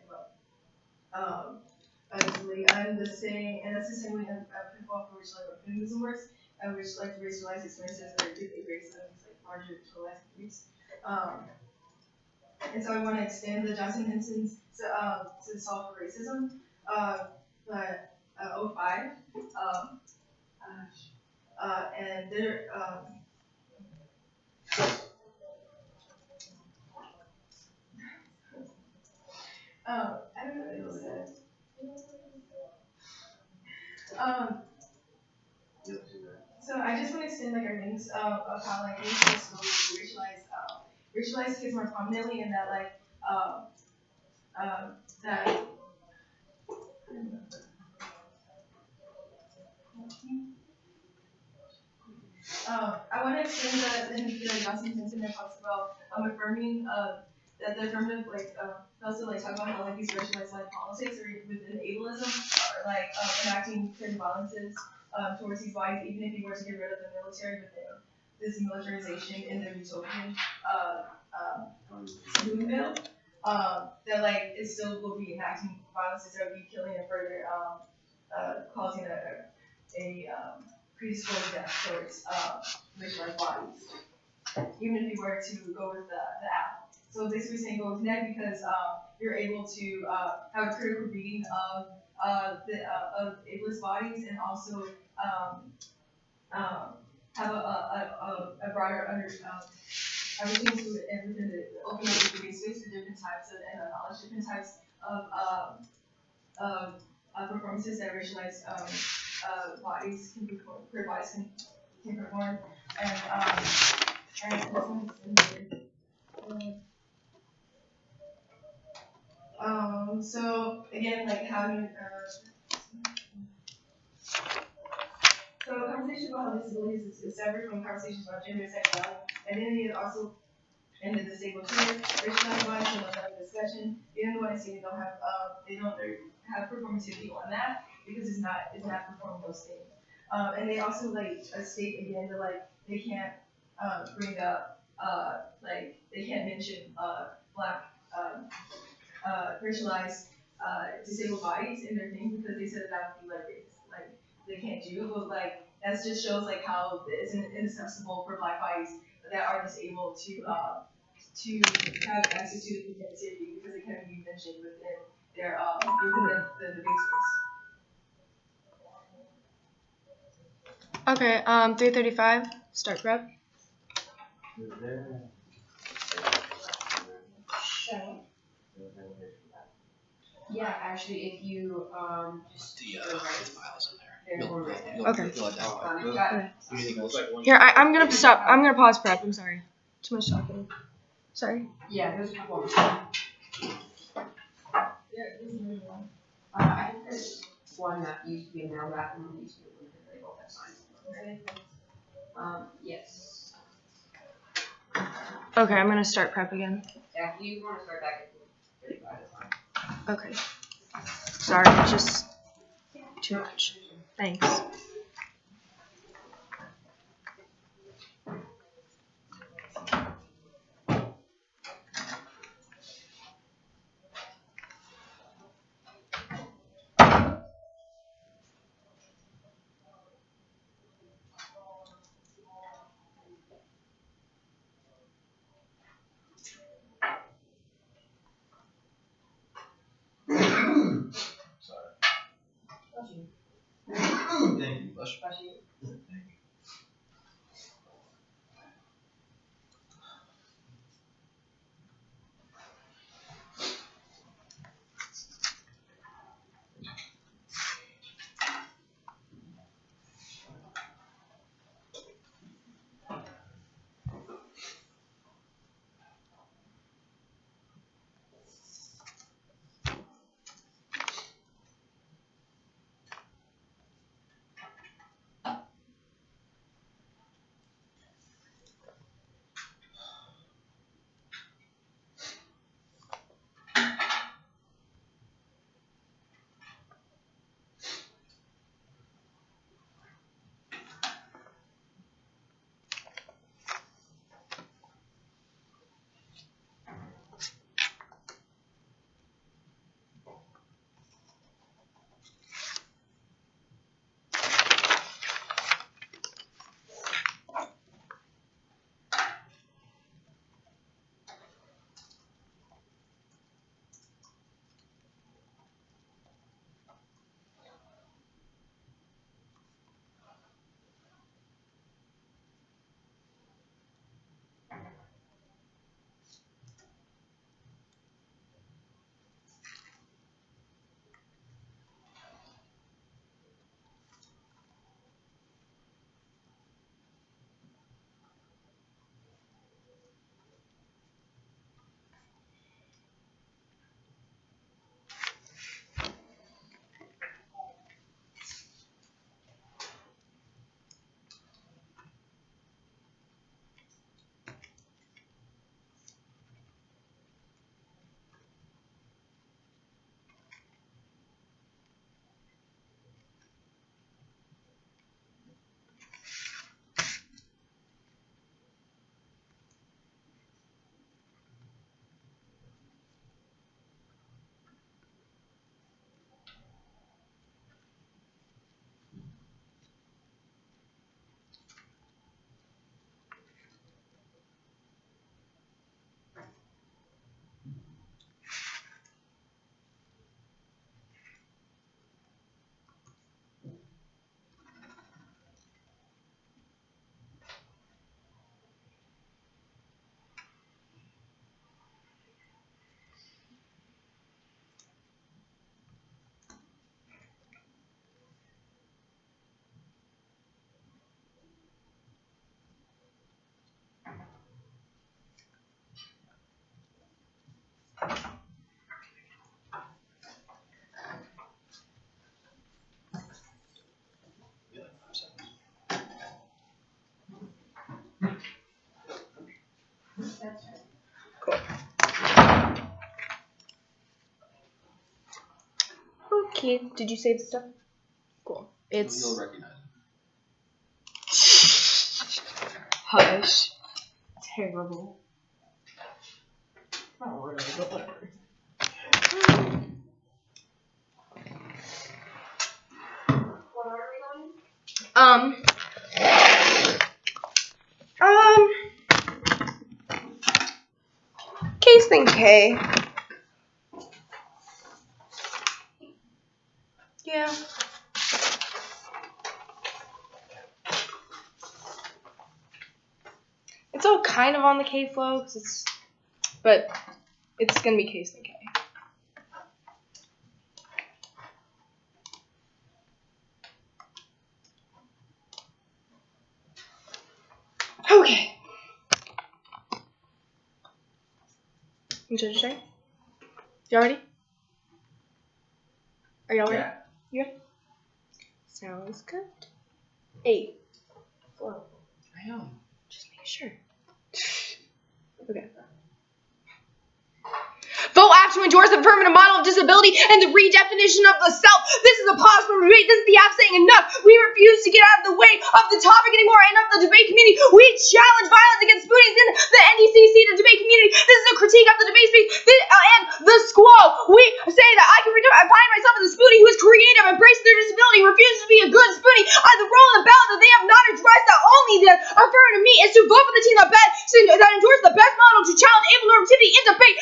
and that's the same way people for which like feminism works, which like racialized experiences or racism is like marginalized groups. And so I want to extend the Johnson Henson's to solve for racism, but 05, and they're I don't know what it was said. So I just want to extend like our things of how like racialized kids more prominently, and that like that. I want to extend the Johnson Hinton that talks about affirming that the affirmative like also like talk about how like these racialized like politics or within ableism are like enacting certain violences towards these bodies, even if you were to get rid of the military within this militarization in the utopian boom bill, that like it still will be enacting violences that would be killing and further causing a predisposed death towards racialized bodies, even if you were to go with the app. So basically saying go with net because you're able to have a critical reading of ableist bodies and also have a broader everything within the open debate space for different types of and knowledge, different types of performances that racialized bodies can perform, queer bodies can perform, and this one's so again, like having so conversations about disabilities is separate from conversations about gender and sexuality. Identity is also in the disabled career. Racialized bodies in another discussion. Even though I see they don't have performativity on that because it's not performing those things. And they also like state again that like they can't bring up like they can't mention black racialized disabled bodies in their thing because they said that would be like racist. Like they can't do, but like That just shows like how it's inaccessible for Black bodies that are disabled to have access to the food activity because they can't be mentioned within their within the debate space. Okay, 3:35. Start prep. Yeah, actually, if you just files in there. Okay. Okay. Here, I'm gonna stop. I'm gonna pause prep. I'm sorry. Too much talking. Sorry. yeah, there's a couple. I think there's one that used to be a male rap and one that used to be a woman. They both have signs. Yes. Okay, I'm gonna start prep again. Yeah, if you want to start back at 35, it's fine. Okay. Sorry, just too much. Thanks. Thank you. Bless you. Okay. Did you save the stuff? Cool. It's You'll recognize hush. Terrible. Not really, but whatever. What are we Case thing K. Yeah. It's all kind of on the K flow, but it's gonna be case thing K. Okay. You judge today? Y'all ready? Are y'all ready? Yeah. You ready? Sounds good. 8. Flow. I am. Just make sure. Okay. Vote act to endorse the affirmative model of disability and the redefinition of the self. This is a pause for debate. This is the app saying enough. We refuse to get out of the way of the topic anymore and of the debate community. We challenge violence against spoonies in the NECC, the debate community. This is a critique of the debate space and the squall. We say that I can find myself as a spoonie who is creative, embraces their disability, refuses to be a good spoonie. The role of the ballot that they have not addressed that only the affirmative me is to vote for the team that endorses the best model to challenge able normativity in debate.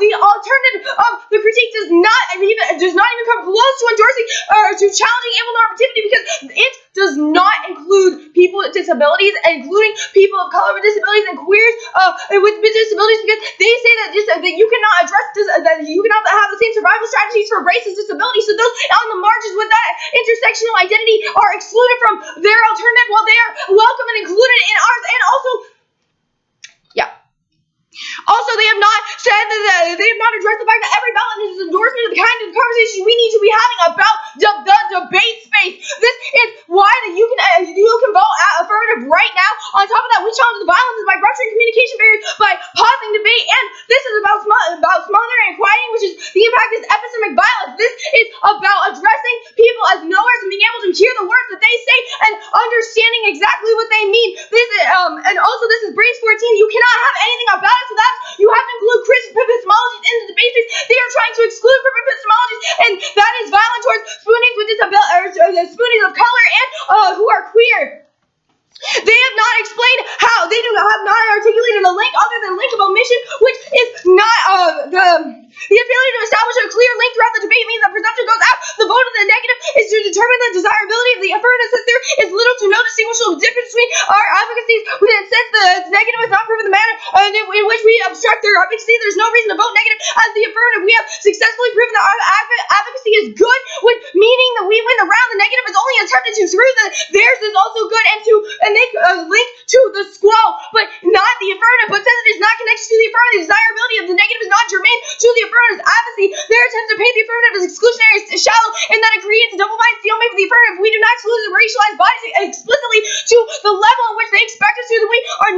The alternative of the critique does not even come close to endorsing or to challenging able normativity because it does not include people with disabilities, including people of color with disabilities and queers with disabilities, because they say that you cannot address that you cannot have the same survival strategies for race as disability. So those on the margins with that intersectional identity are excluded from their alternative while they are welcome and included in ours. And also, they have not said that they have not addressed the fact that every ballot is an endorsement of the kind of conversation we need to be having about the debate space. This is why that you can vote affirmative right now. On top of that, we challenge the violence by rupturing communication barriers by pausing debate, and this is about smothering and quieting, which is the impact is epistemic violence. This is about addressing people as knowers and being able to hear the words that they say and understanding exactly what they mean. This is this is Brace 14. You cannot have anything about it, so that's you have to include Christian epistemologies in the debate space. They are trying to exclude Christian epistemologies, and that is violent towards spoonies with disabilities, spoonies of color, and who are queer. They have not explained how. They have not articulated a link other than link of omission, which is not the ability to establish a clear link throughout the debate means that perception goes out. The vote of the negative is to determine the desirability of the affirmative, since there is little to no distinguishable difference between our advocacies. Since the negative is not proven the manner in which we obstruct their advocacy, there's no reason to vote negative as the affirmative. We have successfully proven that our advocacy is good, meaning that we win the round. The negative is only attempted to prove that theirs is also good and make a link to the squall, but not the affirmative. But since it is not connected to the affirmative, the desirability of the negative is not germane to the affirmative's advocacy. Their attempt to paint the affirmative as exclusionary is shallow, and that it creates a double-minded stalemate for the affirmative. We do not exclude the racialized bodies explicitly to the level in which they expect us to.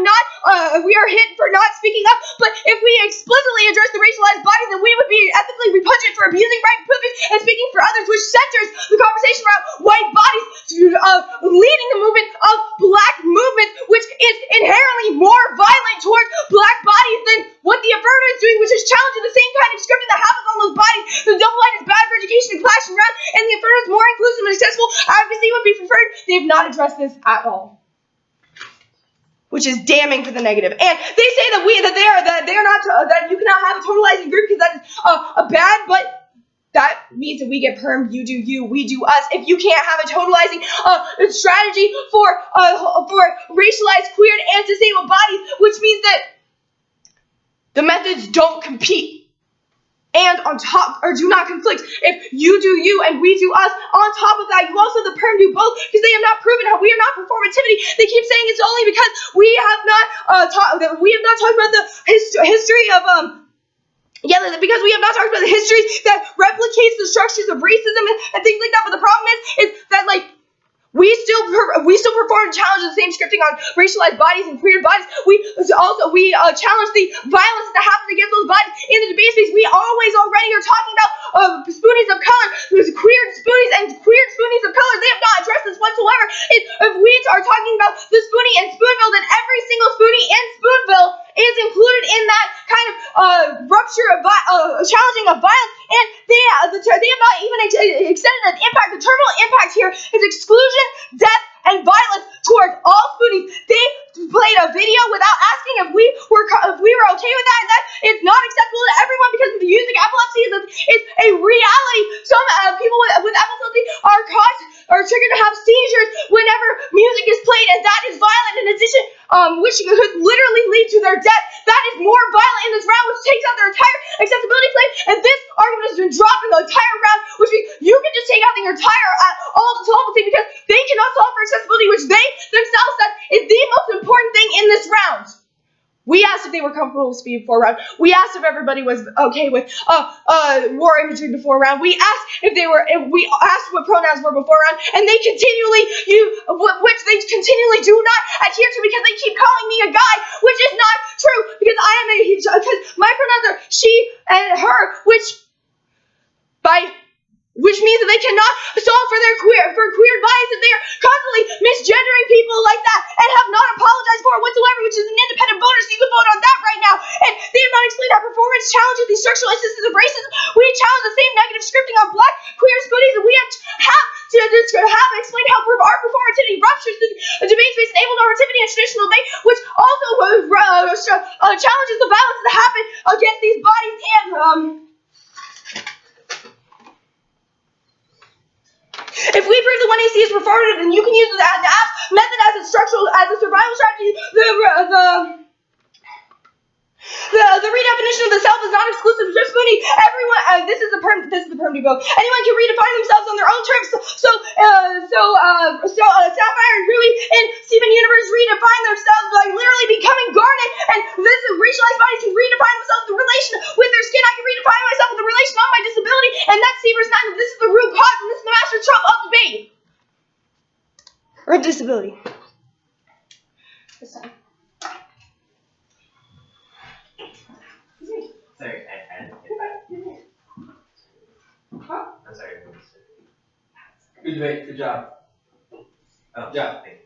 That we are hit for not speaking up. But if we explicitly address the racialized body, then we would be ethically repugnant for abusing right privilege and speaking for others, which centers the conversation around white bodies, leading the movement of black movements, which is inherently more violent towards black bodies than what the affirmative is doing, which is challenging the same kind of scripting that happens on those bodies. The double line is bad for education and clashing around, and the affirmative is more inclusive and accessible. Advocacy would be preferred. They have not addressed this at all, which is damning for the negative. And they say that you cannot have a totalizing group because that is bad, but that means that we get permed. You do you, we do us. If you can't have a totalizing strategy for racialized, queer, and disabled bodies, which means that the methods don't compete. And on top, or do not conflict. If you do you and we do us, on top of that, you also the perm do both, because they have not proven how we are not performativity. They keep saying it's only because we have not talked about the history of because we have not talked about the history that replicates the structures of racism and things like that. But the problem is that we still perform and challenge the same scripting on racialized bodies and queer bodies. We challenge the violence that happens against those bodies in the debate space. We already are talking about spoonies of color, queer spoonies and queer spoonies of color. They have not addressed this whatsoever. If we are talking about the spoonie and spoonville, then every single spoonie in spoonville is included in that kind of rupture of challenging of violence, and they have not even extended an impact. The terminal impact here is exclusion, death, which could literally lead to their death. That is more violent in this round, which takes out their entire accessibility claim. And this argument has been dropped in the entire round, which means you can just take out the entire solvency because they cannot solve for accessibility, which they themselves said is the most important thing in this round. We asked if they were comfortable with speed before round. We asked if everybody was okay with war imagery before round. We asked we asked what pronouns were before round, and they continually which they continually do not adhere to because they keep calling me a guy, which is not true because I am because my pronouns are she and her, which means that they cannot solve for their queer bias if they are constantly misgendering people like that and have not apologized for it whatsoever, which is an independent voter, so you can vote on that right now. And they have not explained how performance challenges these structural instances of racism. We challenge the same negative scripting on black queer studies, and we have to explain how our performativity ruptures the debate space, enable normativity and traditional debate, which also challenges the violence that happen against these bodies and if we prove that 1AC is performative, then you can use the APS method as a survival strategy. The redefinition of the self is not exclusive to just Mooney. Everyone, this is the perm debate. Anyone can redefine themselves on their own terms. Sapphire and Ruby in Steven Universe redefine themselves by literally becoming Garnet, and this racialized bodies can redefine themselves in relation with their skin. I can redefine myself with the relation of my disability, and that's Seaver's 9. This is the root cause, and this is the master trump of debate. Or of disability. This time. Sorry, I didn't get that. Huh? I'm sorry. Good debate. Good job. Oh, Yeah. thank you.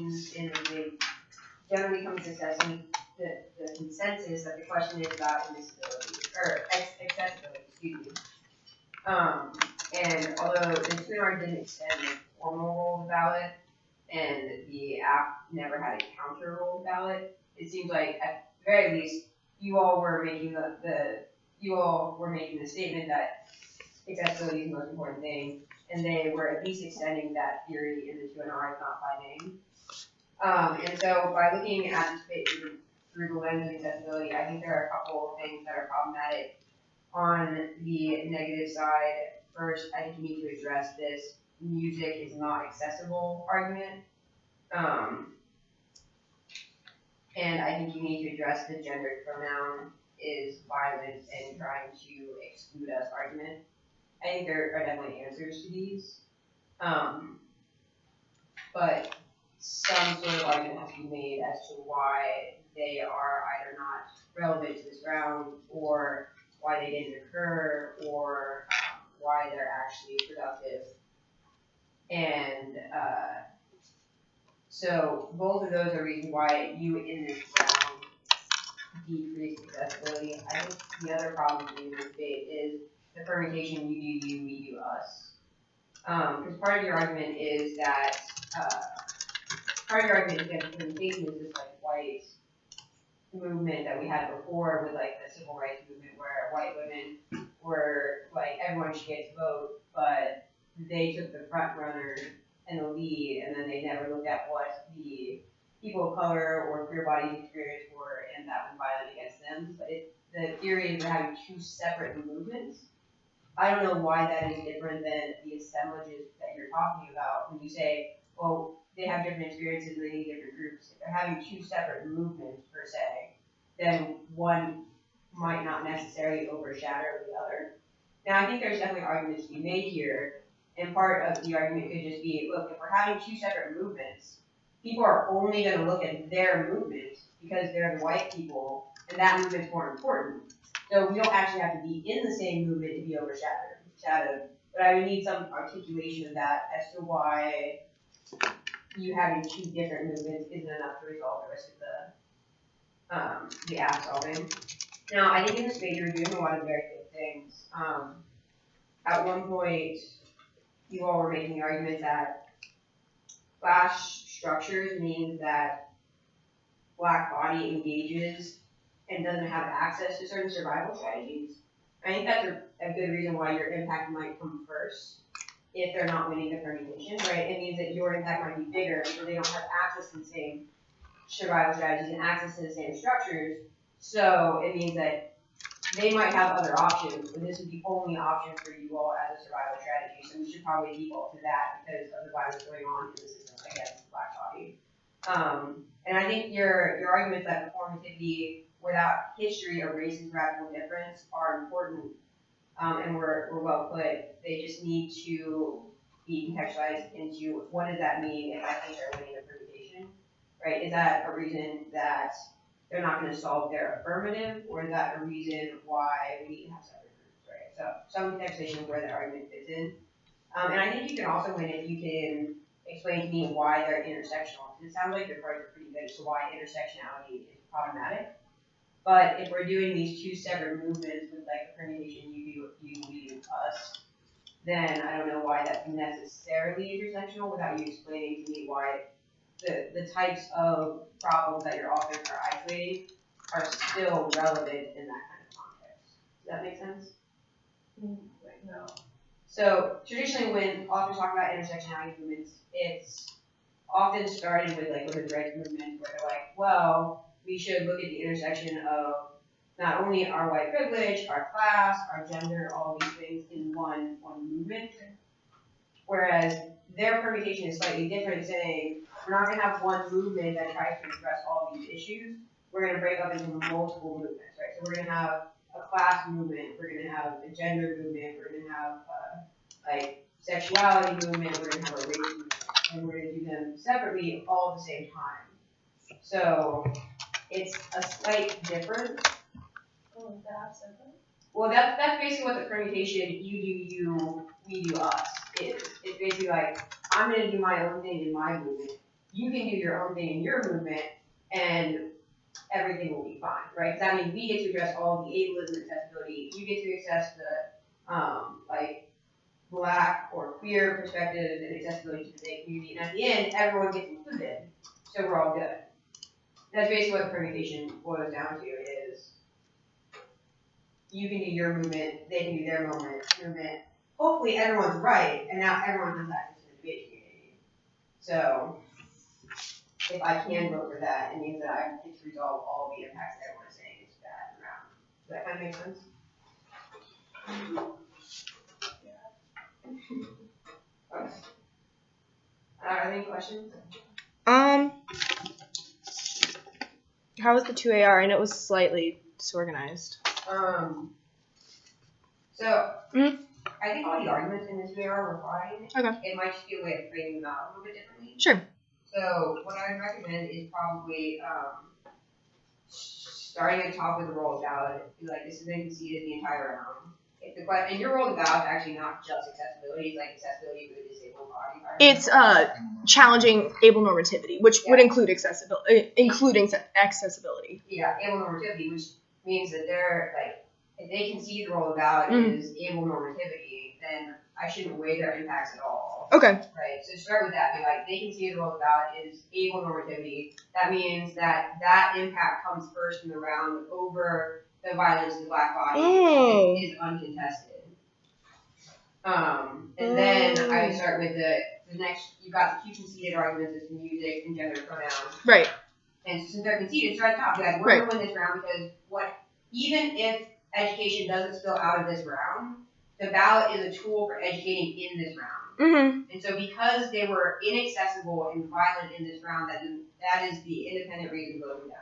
means is they generally come to assessing the consensus that the question is about admissibility, or accessibility, excuse me. And although the tutor didn't extend the formal role of the ballot, and the app never had a counter role of the ballot, it seems like at the very least you all were making the statement that accessibility is the most important thing, and they were at least extending that theory in the QNR, if not by name. And so by looking at this debate through the lens of accessibility, I think there are a couple of things that are problematic. On the negative side, first, I think you need to address this music is not accessible argument. And I think you need to address the gender pronoun is violent and trying to exclude us argument. I think there are definitely answers to these. But some sort of argument has to be made as to why they are either not relevant to this ground, or why they didn't occur, or why they're actually productive. And so both of those are reasons why you in this round decrease accessibility. I think the other problem in this debate is the permutation you do you, we do us. Because part of your argument is that against permutation is this like white movement that we had before with like the civil rights movement, where white women were like everyone should get to vote, but they took the front runner and the lead, and then they never looked at what the people of color or queer bodies experience were, and that was violent against them. But the theory is we're having two separate movements. I don't know why that is different than the assemblages that you're talking about when you say, well, they have different experiences and they need different groups. If they're having two separate movements per se, then one might not necessarily overshadow the other. Now, I think there's definitely arguments to be made here, and part of the argument could just be, look, if we're having two separate movements, people are only going to look at their movement because they're the white people, and that movement's more important. So we don't actually have to be in the same movement to be overshadowed. But I would need some articulation of that as to why you having two different movements isn't enough to resolve the rest of the app solving. Now, I think in this debate you were doing a lot of very good things. At one point, you all were making the argument that class structures means that Black body engages and doesn't have access to certain survival strategies. I think that's a good reason why your impact might come first if they're not winning the permutation, right? It means that your impact might be bigger because they don't have access to the same survival strategies and access to the same structures. So it means that they might have other options, but this is the only option for you all as a survival strategy. So we should probably default to that because of the violence going on in the system against the Black body. And I think your arguments that performativity without history erases radical difference are important, and were well put. They just need to be contextualized into what does that mean if I think they're winning the permutation, right? Is that a reason that they're not going to solve their affirmative, or is that a reason why we need to have separate groups, right? So some contextualization of where the argument fits in. And I think you can also win if you can explain to me why they're intersectional. It sounds like your cards are pretty good, so why intersectionality is problematic. But if we're doing these two separate movements with like a permutation, you do, we do, us, then I don't know why that's necessarily intersectional without you explaining to me why the types of problems that your authors are isolating are still relevant in that kind of context. Does that make sense? No. So traditionally when authors talk about intersectionality movements, it's often started with like women's rights movement where they're like, well, we should look at the intersection of not only our white privilege, our class, our gender, all these things in one movement. Whereas their permutation is slightly different, saying we're not going to have one movement that tries to address all these issues. We're going to break up into multiple movements, right? So we're going to have a class movement, we're going to have a gender movement, we're going to have like sexuality movement, we're going to have a race movement, and we're going to do them separately all at the same time. So it's a slight difference. Oh, that's separate? Well, that's basically what the permutation you do you, we do us is. It's basically like, I'm going to do my own thing in my movement, you can do your own thing in your movement, and everything will be fine, right? Because I mean, we get to address all the ableism and accessibility. You get to assess the like Black or queer perspectives and accessibility to the debate community, and at the end, everyone gets included, so we're all good. That's basically what the permutation boils down to. Is you can do your movement, they can do their movement. Hopefully, everyone's right, and now everyone has access to the debate community. So, if I can vote for that, it means that I get to resolve all the impacts that everyone is saying is bad around. Does that kind of make sense? Okay. Any questions? How was the 2AR? I know it was slightly disorganized. So, Mhm. I think all the arguments in this VR were fine. Okay. It might just be a way of framing them out a little bit differently. Sure. So, what I would recommend is probably starting at the top with the roll of ballot. Be like, this has been conceded the entire round. If the question, and your roll of ballot is actually not just accessibility, it's like accessibility for the disabled body. It's challenging able normativity, which would include accessibility, including accessibility. Yeah, able normativity, which means that they're like, if they concede the roll of ballot is able normativity, then I shouldn't weigh their impacts at all. Okay. Right. So start with that. Be like, they concede the roll of ballot is able normativity. That means that impact comes first in the round over the violence of the Black body is uncontested. And then I would start with the next. You got the two conceded arguments is music and gender pronouns. Right. And since they're conceded, start at the top. Be like, we're gonna win this round because even if education doesn't spill out of this round, the ballot is a tool for educating in this round. Mm-hmm. And so because they were inaccessible and violent in this round, that is the independent reason voting down.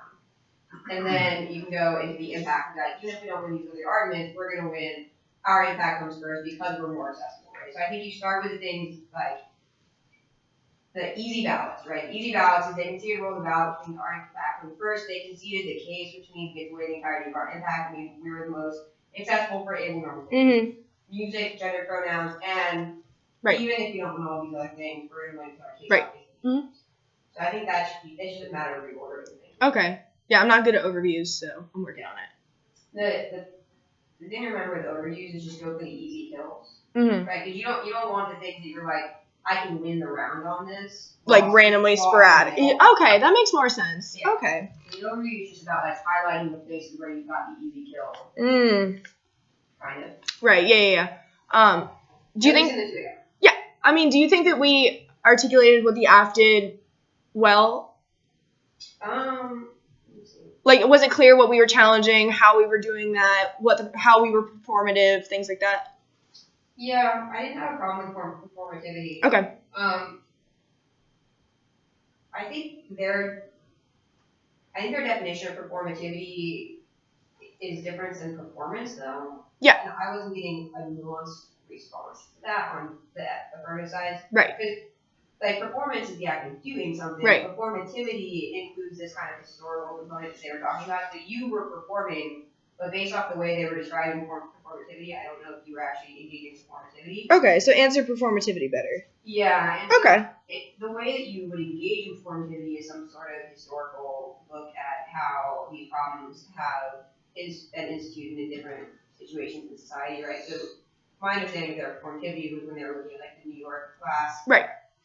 And then you can go into the impact of that. Even if we don't win these other arguments, we're going to win. Our impact comes first because we're more accessible, right? So I think you start with the things like the easy ballots, right? Easy ballots is they conceded roll the ballot, which means our impact comes first. They conceded the case, which means we get to weigh the entirety of our impact. I mean, we were the most accessible for able normativity. Mm-hmm. Music, gender pronouns, and even if you don't win all these other things, we're going to win our case. Right. Mm-hmm. So I think it's just a matter of reordering things. Okay. Yeah, I'm not good at overviews, so I'm working on it. The thing to remember with overviews is just go for the easy kills. Mm-hmm. Right? Because you don't want the things that you're like, I can win the round on this. Like randomly sporadic. Okay, that makes more sense. Yeah. Okay. The overview is just about like highlighting the places where you got the easy kill. Kind of. Right, yeah. Do you think I mean, do you think that we articulated what the AF did well? Like, was it clear what we were challenging, how we were doing that, how we were performative, things like that? Yeah, I didn't have a problem with performativity. Okay. I think their definition of performativity is different than performance, though. Yeah. And I wasn't getting a nuanced response to that on the affirmative side. Right. Because, like, performance is the act of doing something. Right. Performativity includes this kind of historical component that they were talking about. So you were performing, but based off the way they were describing performativity, I don't know if you were actually engaging in performativity. Okay, so answer performativity better. Yeah. And okay. The way that you would engage in performativity is some sort of historical look at how these problems have been instituted in different situations in society, right? So my understanding of their performativity was when they were looking at like the New York class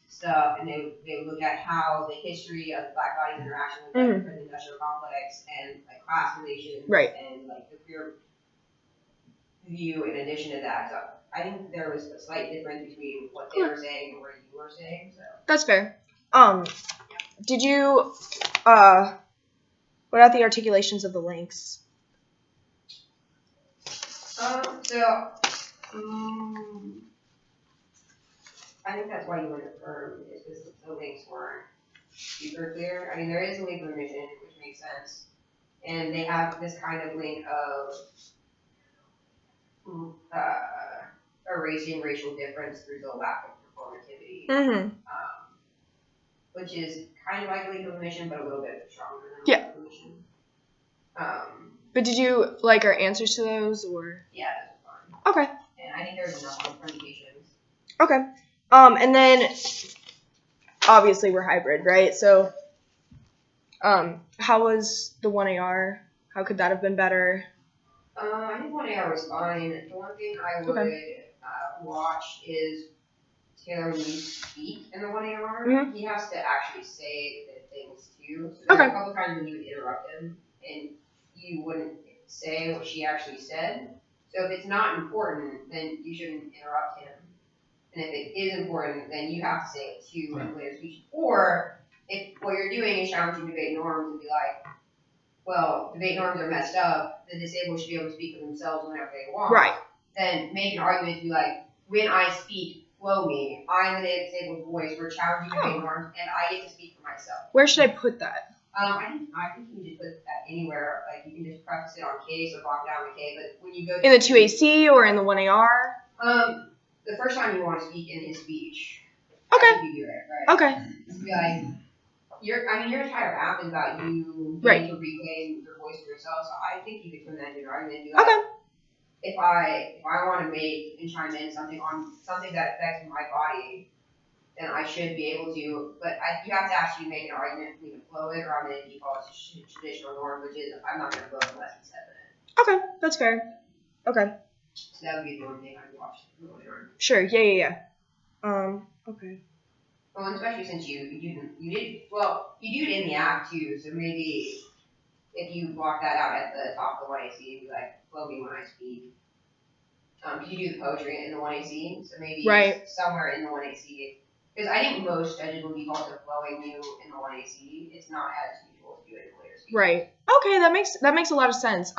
stuff, and they would look at how the history of the Black body's interaction with like, the industrial complex and like class relations and like the queer view in addition to that. So I think there was a slight difference between what they were saying and what you were saying. So that's fair. Did you what about the articulations of the links? I think that's why you would affirm is because the links weren't super clear. I mean, there is a link of remission, which makes sense, and they have this kind of link of erasing racial difference through the lack of performativity, which is kind of like a link of remission, but a little bit stronger than a link of remission. But did you like our answers to those, or? Yeah, that's fine. Okay. And I think there's enough permutations. Okay. And then obviously we're hybrid, right? So, how was the 1AR? How could that have been better? I think 1AR was fine. The one thing I would watch is Taylor when you speak in the 1AR. Mhm. He has to actually say the things too. So there's a couple times when you would interrupt him and you wouldn't say what she actually said. So if it's not important, then you shouldn't interrupt him. And if it is important, then you have to say it too in later speech. Or if what you're doing is challenging debate norms and be like, well, debate norms are messed up, the disabled should be able to speak for themselves whenever they want. Right. Then make an argument to be like, when I speak, flow me. I'm the disabled voice. We're challenging debate norms, and I get to speak for myself. Where should I put that? I think you can just put that anywhere. Like you can just preface it on case or block down the K. But when you go In the 2AC or in the 1AR? The first time you want to speak in his speech. Okay. I think you do it, right? Okay. Just be like, your entire app is about you Right. being to reclaim your voice for yourself. So I think you could turn that into an argument and be like, Okay. if I want to make and chime in something on something that affects my body, then I should be able to. But you have to actually make an argument for me to flow it, or I'm going to default to traditional norm, which is I'm not going to flow it unless he says it. Okay, that's fair. Okay. So that would be the only thing I'd watch really hard. Sure. Yeah. Okay. Well, and especially since you do it in the app too. So maybe if you block that out at the top of the 1AC, be like, flow me when I speak. You do the poetry in the 1AC, so maybe somewhere in the 1AC. Because I think most judges will default to flowing you in the 1AC. It's not as usual to do it in the later speech. Right. Okay, that makes a lot of sense.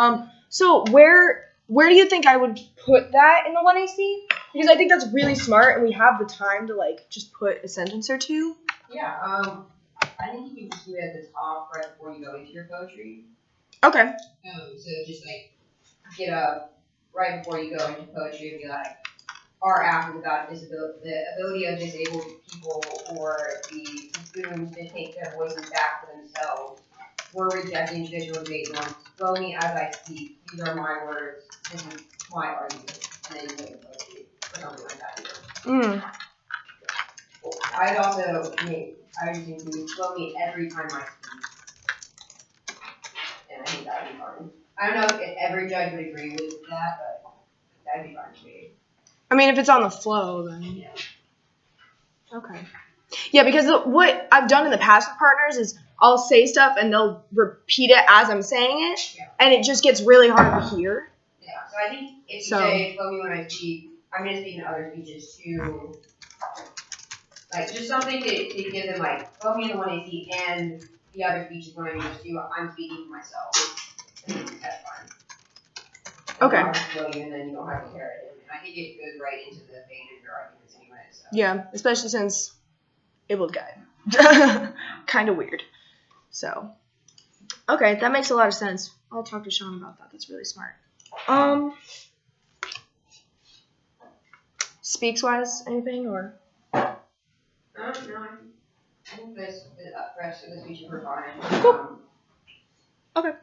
So where do you think I would put that in the 1AC? Because I think that's really smart, and we have the time to like just put a sentence or two. Yeah. I think you can just do it at the top right before you go into your poetry. Okay. So just like get up right before you go into poetry and be like, our app is about the ability of disabled people or the consumed to take their voices back for themselves. We're rejecting traditional debate norms. Flow me as I speak. These are my words. This is my argument. And then you make a poetry or something like that. I'd also I would include flow me every time I speak. And I think that would be fun. I don't know if every judge would agree with that, but that'd be fun to me. I mean, if it's on the flow, then. Yeah. Okay. Yeah, because what I've done in the past with partners is I'll say stuff and they'll repeat it as I'm saying it, and it just gets really hard to hear. Yeah, so I think if you say, flow me when I speak, I'm going to speak in other speeches too. Like, just something to give them, like, flow me in the 1AC and the other speeches when I'm used to, I'm speaking for myself. And that's fine. Okay. And flow you, and then you don't have to hear it. And I think it goes right into the vein of your arguments anyway. So. Yeah, especially since abled guy. Kind of weird. So, okay, that makes a lot of sense. I'll talk to Sean about that. That's really smart. Speaks wise, anything or? No, I think the rest of the speeches were fine. Cool. Okay.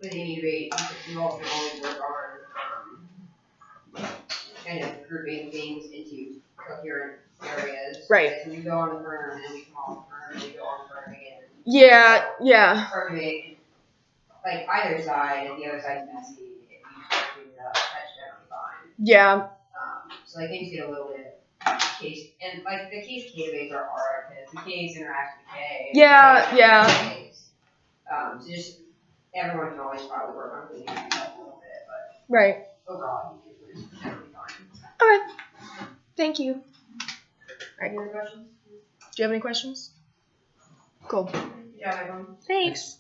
With any debate, you all can always work on kind of grouping things into coherent areas. Right. So you go on the firm, and then we come off the firm, and we go on the firm again. Yeah. Firm debate, like either side, if the other side's messy, if you start things up, that's generally fine. Yeah. So like things get a little bit case, and like the case K debates are hard because the K's interact with the K. Yeah. So just everyone can always probably work on cleaning it up a little bit, but right. overall, I think it was generally fine. Okay. Thank you. Any other questions? Do you have any questions? Cool. Yeah, everyone. Thanks.